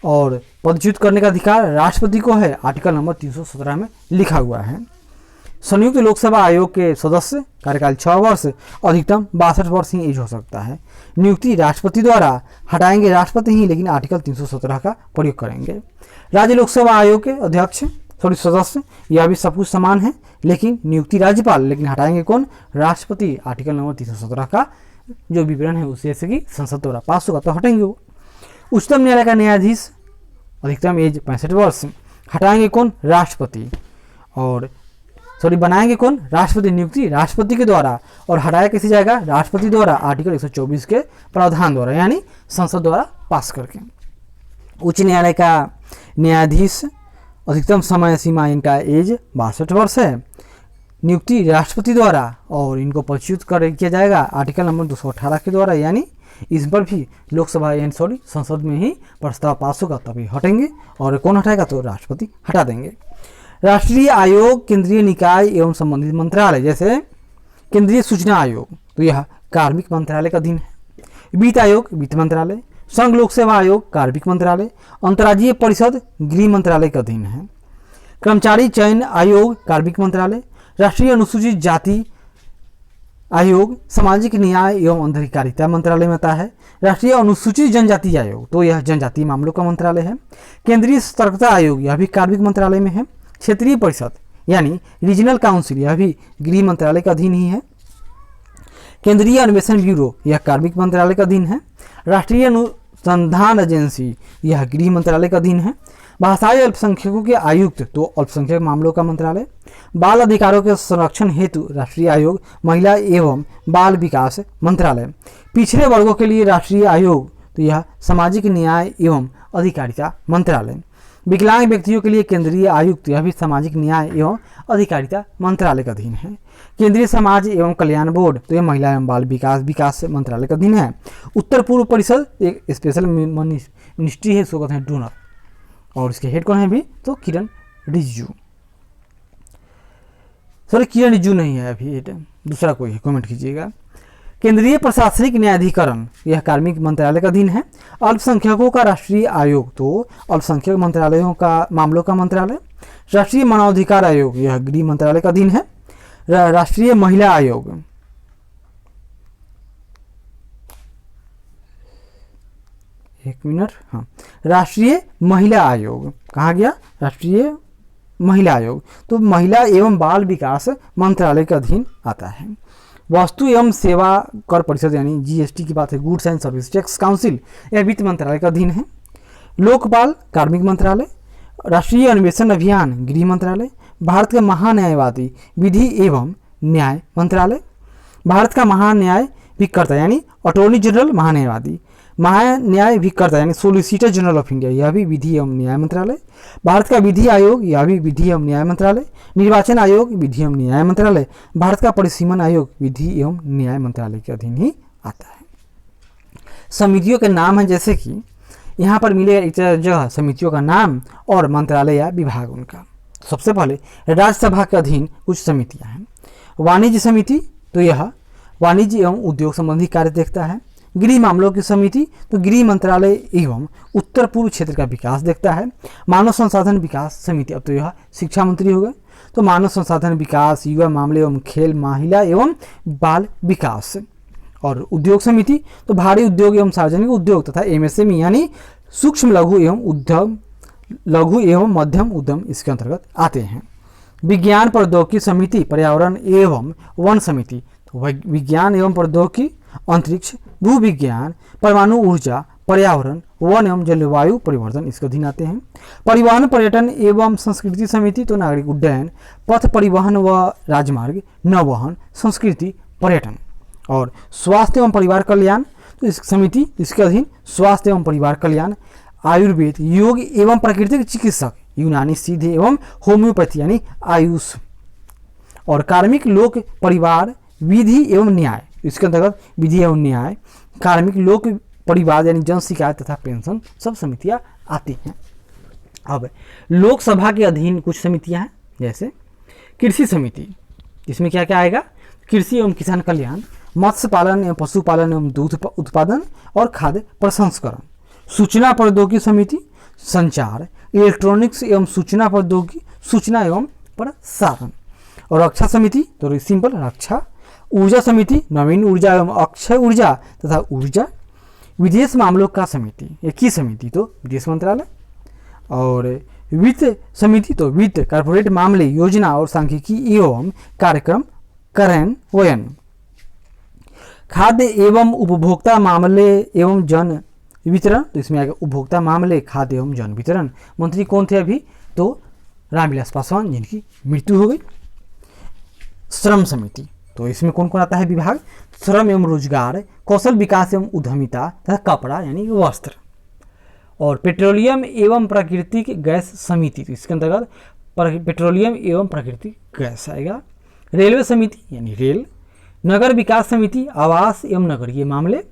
और पदच्युत करने का अधिकार राष्ट्रपति को है, आर्टिकल नंबर 317 में लिखा हुआ है। संयुक्त लोकसभा आयोग के सदस्य कार्यकाल 6 वर्ष, अधिकतम 62 वर्ष ही एज हो सकता है। नियुक्ति राष्ट्रपति द्वारा, हटाएंगे राष्ट्रपति ही लेकिन आर्टिकल 317 का प्रयोग करेंगे। राज्य लोकसेवा आयोग के अध्यक्ष सदस्य, यह भी सब कुछ समान है लेकिन नियुक्ति राज्यपाल, लेकिन हटाएंगे कौन? राष्ट्रपति। आर्टिकल नंबर 317 का जो विवरण है उसे जैसे कि संसद द्वारा पास होगा तो हटेंगे वो। उच्चतम न्यायालय का न्यायाधीश, अधिकतम एज 65 वर्ष, हटाएंगे कौन? राष्ट्रपति। और बनाएंगे कौन? राष्ट्रपति। नियुक्ति राष्ट्रपति के द्वारा और हटाया कैसे जाएगा? राष्ट्रपति द्वारा, आर्टिकल 124 के प्रावधान द्वारा यानी संसद द्वारा पास करके। उच्च न्यायालय का न्यायाधीश, अधिकतम समय सीमा इनका एज 62 वर्ष है। नियुक्ति राष्ट्रपति द्वारा और इनको पदच्युत किया जाएगा आर्टिकल नंबर 218 के द्वारा, यानी इस पर भी लोकसभा यानी संसद में ही प्रस्ताव पास होगा तभी हटेंगे। और कौन हटाएगा? तो राष्ट्रपति हटा देंगे। राष्ट्रीय आयोग केंद्रीय निकाय एवं संबंधित मंत्रालय, जैसे केंद्रीय सूचना आयोग तो यह कार्मिक मंत्रालय का अधीन है। वित्त आयोग वित्त मंत्रालय। संघ लोक सेवा आयोग कार्मिक मंत्रालय। अंतर्राज्यीय परिषद गृह मंत्रालय का अधीन है। कर्मचारी चयन आयोग कार्मिक मंत्रालय। राष्ट्रीय अनुसूचित जाति आयोग सामाजिक न्याय एवं अधिकारिता मंत्रालय में आता है। राष्ट्रीय अनुसूचित जनजाति आयोग तो यह जनजातीय मामलों का मंत्रालय है। केंद्रीय सतर्कता आयोग यह भी कार्मिक मंत्रालय में है। क्षेत्रीय परिषद यानी रीजनल काउंसिल यह भी गृह मंत्रालय का अधीन ही है। केंद्रीय अन्वेषण ब्यूरो यह कार्मिक मंत्रालय का अधीन है। राष्ट्रीय अनुसंधान एजेंसी, यह गृह मंत्रालय का अधीन है। भाषाई अल्पसंख्यकों के आयुक्त, तो अल्पसंख्यक मामलों का मंत्रालय। बाल अधिकारों के संरक्षण हेतु राष्ट्रीय आयोग, महिला एवं बाल विकास मंत्रालय। पिछड़े वर्गों के लिए राष्ट्रीय आयोग, तो यह सामाजिक न्याय एवं अधिकारिता मंत्रालय। विकलांग व्यक्तियों के लिए केंद्रीय आयुक्त, यह भी सामाजिक न्याय एवं अधिकारिता मंत्रालय का अधीन है। केंद्रीय समाज एवं कल्याण बोर्ड, तो यह महिला एवं बाल विकास मंत्रालय का अधीन है। उत्तर पूर्व परिषद एक स्पेशल मिनिस्ट्री है, इसको कहते हैं डोनर, और इसके हेड कौन है भी, तो किरण रिजिजू। सॉरी, किरण रिजिजू नहीं है अभी, हेड दूसरा कोई है, कमेंट कीजिएगा। केंद्रीय प्रशासनिक न्यायाधिकरण, यह कार्मिक मंत्रालय का अधीन है। अल्पसंख्यकों का राष्ट्रीय आयोग, तो अल्पसंख्यक मंत्रालयों का मामलों का मंत्रालय। राष्ट्रीय मानवाधिकार आयोग, यह गृह मंत्रालय का अधीन है। राष्ट्रीय महिला आयोग, एक मिनट, हाँ, राष्ट्रीय महिला आयोग कहाँ गया, राष्ट्रीय महिला आयोग, तो महिला एवं बाल विकास मंत्रालय के अधीन आता है। वस्तु एवं सेवा कर परिषद यानी जीएसटी की बात है, goods and service tax council, यह वित्त मंत्रालय का अधीन है। लोकपाल कार्मिक मंत्रालय। राष्ट्रीय अन्वेषण अभियान गृह मंत्रालय। भारत का महान्यायवादी विधि एवं न्याय मंत्रालय। भारत का महान्यायभिकर्ता यानी अटॉर्नी जनरल महान्यायवादी। महान्यायभिकर्ता यानी सोलिसिटर जनरल ऑफ इंडिया, यह भी विधि एवं न्याय मंत्रालय। भारत का विधि आयोग, यह भी विधि एवं न्याय मंत्रालय। निर्वाचन आयोग विधि एवं न्याय मंत्रालय। भारत का परिसीमन आयोग विधि एवं न्याय मंत्रालय के अधीन ही आता है। समितियों के नाम हैं, जैसे कि यहाँ पर मिले एक जगह समितियों का नाम और मंत्रालय या विभाग उनका। सबसे पहले राज्यसभा के अधीन कुछ समितियां हैं। वाणिज्य समिति, तो यह वाणिज्य एवं उद्योग संबंधी कार्य देखता है। गृह मामलों की समिति, तो गृह मंत्रालय एवं उत्तर पूर्व क्षेत्र का विकास देखता है। मानव संसाधन विकास समिति, अब तो यह शिक्षा मंत्री हो गए, तो मानव संसाधन विकास, युवा मामले एवं खेल, महिला एवं बाल विकास। और उद्योग समिति, तो भारी उद्योग एवं सार्वजनिक उद्योग तथा एमएसएमई यानी सूक्ष्म लघु एवं उद्यम, लघु एवं मध्यम उद्यम इसके अंतर्गत आते हैं। विज्ञान प्रौद्योगिकी समिति, पर्यावरण एवं वन समिति, तो विज्ञान एवं प्रौद्योगिकी, अंतरिक्ष, भूविज्ञान, परमाणु ऊर्जा, पर्यावरण, वन एवं जलवायु परिवर्तन इसके अधीन आते हैं। परिवहन पर्यटन एवं संस्कृति समिति, तो नागरिक उड्डयन, पथ परिवहन व राजमार्ग, नौवहन, संस्कृति, पर्यटन। और स्वास्थ्य एवं परिवार कल्याण, तो इस समिति इसके अधीन स्वास्थ्य एवं परिवार कल्याण, आयुर्वेद, योग एवं प्राकृतिक चिकित्सक, यूनानी सिद्ध एवं होम्योपैथी यानी आयुष। और कार्मिक लोक परिवार विधि एवं न्याय, इसके अंतर्गत विधि एवं न्याय, कार्मिक लोक परिवार यानी जन शिकायत तथा पेंशन, सब समितियां आती हैं। अब लोकसभा के अधीन कुछ समितियां हैं, जैसे कृषि समिति, इसमें क्या क्या आएगा, कृषि एवं किसान कल्याण, मत्स्य पालन एवं पशुपालन एवं दूध उत्पादन और खाद्य प्रसंस्करण। सूचना प्रौद्योगिकी समिति, संचार, इलेक्ट्रॉनिक्स एवं सूचना प्रौद्योगिकी, सूचना एवं प्रसारण। और रक्षा समिति, तो सिंपल रक्षा। ऊर्जा समिति, नवीन ऊर्जा एवं अक्षय ऊर्जा तथा ऊर्जा। विदेश मामलों का समिति, एक ही समिति, तो विदेश मंत्रालय। और वित्त समिति, तो वित्त, कॉर्पोरेट मामले, योजना और सांख्यिकी एवं कार्यक्रम कार्यान्वयन। खाद्य एवं उपभोक्ता मामले एवं जन वितरण, तो इसमें आएगा उपभोक्ता मामले, खाद्य एवं जन वितरण। मंत्री कौन थे अभी, तो रामविलास पासवान, जिनकी मृत्यु हो गई। श्रम समिति, तो इसमें कौन कौन आता है विभाग, श्रम एवं रोजगार, कौशल विकास एवं उद्यमिता तथा कपड़ा यानी वस्त्र। और पेट्रोलियम एवं प्राकृतिक गैस समिति, तो इसके अंतर्गत पेट्रोलियम एवं प्राकृतिक गैस आएगा। रेलवे समिति यानी रेल। नगर विकास समिति, आवास एवं नगरीय मामले।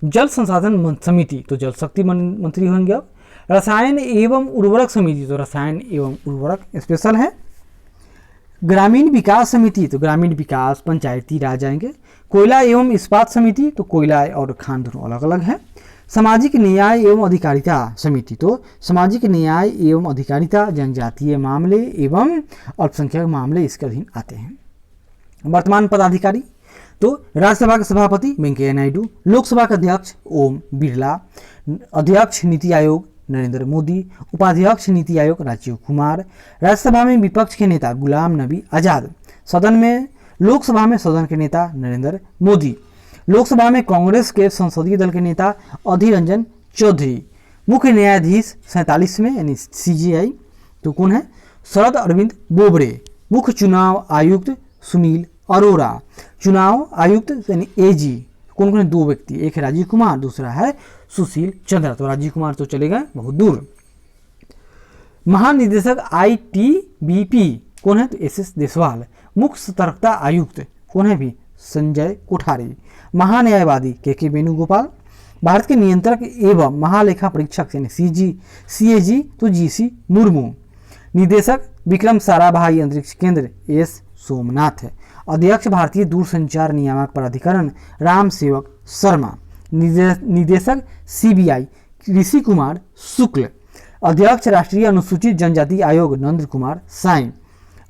जल संसाधन समिति, तो जल शक्ति मंत्री होंगे। अब रसायन एवं उर्वरक समिति, तो रसायन एवं उर्वरक स्पेशल है। ग्रामीण विकास समिति, तो ग्रामीण विकास पंचायती राज आएंगे। कोयला एवं इस्पात समिति, तो कोयला और खान दोनों अलग अलग है। सामाजिक न्याय एवं अधिकारिता समिति, तो सामाजिक न्याय एवं अधिकारिता, जनजातीय मामले एवं अल्पसंख्यक मामले इसके अधीन आते हैं। वर्तमान पदाधिकारी, तो राज्यसभा के सभापति वेंकैया नायडू, लोकसभा के अध्यक्ष ओम बिरला, अध्यक्ष नीति आयोग नरेंद्र मोदी, उपाध्यक्ष नीति आयोग राजीव कुमार। राज्यसभा में विपक्ष के नेता गुलाम नबी आजाद, सदन में लोकसभा में सदन के नेता नरेंद्र मोदी। लोकसभा में कांग्रेस के संसदीय दल के नेता अधीर रंजन चौधरी। मुख्य न्यायाधीश 47 में यानी CJI तो कौन है? शरद अरविंद बोबड़े। मुख्य चुनाव आयुक्त सुनील अरोड़ा। चुनाव आयुक्त यानी AG कौन कौन है? 2 व्यक्ति, एक है राजीव कुमार, दूसरा है सुशील चंद्रा। तो राजीव कुमार तो चले गए बहुत दूर। महानिदेशक ITBP कौन है? तो SS देसवाल। मुख्य सतर्कता आयुक्त कौन है? भी संजय कोठारी। महान्यायवादी KK वेणुगोपाल। भारत के नियंत्रक एवं महालेखा परीक्षक यानी CAG तो GC मुर्मू। निदेशक विक्रम साराभाई अंतरिक्ष केंद्र S सोमनाथ है। अध्यक्ष भारतीय दूरसंचार नियामक प्राधिकरण राम सेवक शर्मा। निदेशक CBI ऋषि कुमार शुक्ल। अध्यक्ष राष्ट्रीय अनुसूचित जनजाति आयोग नंद कुमार साई।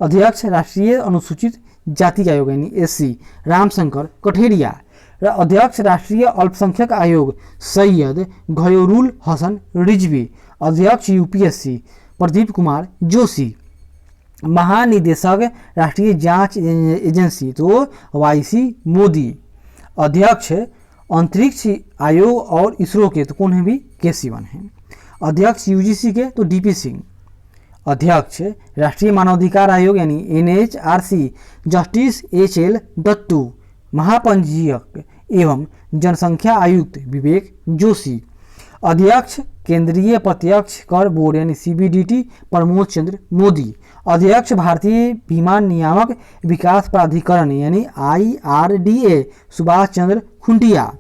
अध्यक्ष राष्ट्रीय अनुसूचित जाति आयोग यानी SC रामशंकर कठेरिया। अध्यक्ष राष्ट्रीय अल्पसंख्यक आयोग सैयद घयोरुल हसन रिजवी। अध्यक्ष UPSC प्रदीप कुमार जोशी। महानिदेशक राष्ट्रीय जांच एजेंसी तो YC मोदी। अध्यक्ष अंतरिक्ष आयोग और इसरो के तो कौन है? भी के सिवन है। अध्यक्ष UGC के तो DP सिंह। अध्यक्ष राष्ट्रीय मानवाधिकार आयोग यानी NHRC जस्टिस HL दत्तू। महापंजीयक एवं जनसंख्या आयुक्त विवेक जोशी। अध्यक्ष केंद्रीय प्रत्यक्ष कर बोर्ड यानी CBDT प्रमोद चंद्र मोदी। अध्यक्ष भारतीय बीमा नियामक विकास प्राधिकरण यानी IRDA सुभाष चंद्र खुंटिया।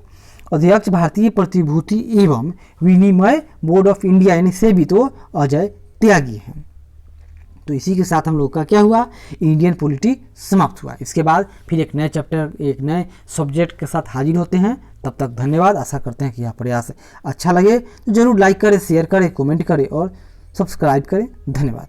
अध्यक्ष भारतीय प्रतिभूति एवं विनिमय बोर्ड ऑफ इंडिया यानी SEBI तो अजय त्यागी हैं। तो इसी के साथ हम लोग का क्या हुआ? इंडियन पॉलिटी समाप्त हुआ। इसके बाद फिर एक नए चैप्टर एक नए सब्जेक्ट के साथ हाजिर होते हैं। तब तक धन्यवाद। आशा करते हैं कि यह प्रयास अच्छा लगे तो जरूर लाइक करें, शेयर करें, कमेंट करें और सब्सक्राइब करें। धन्यवाद।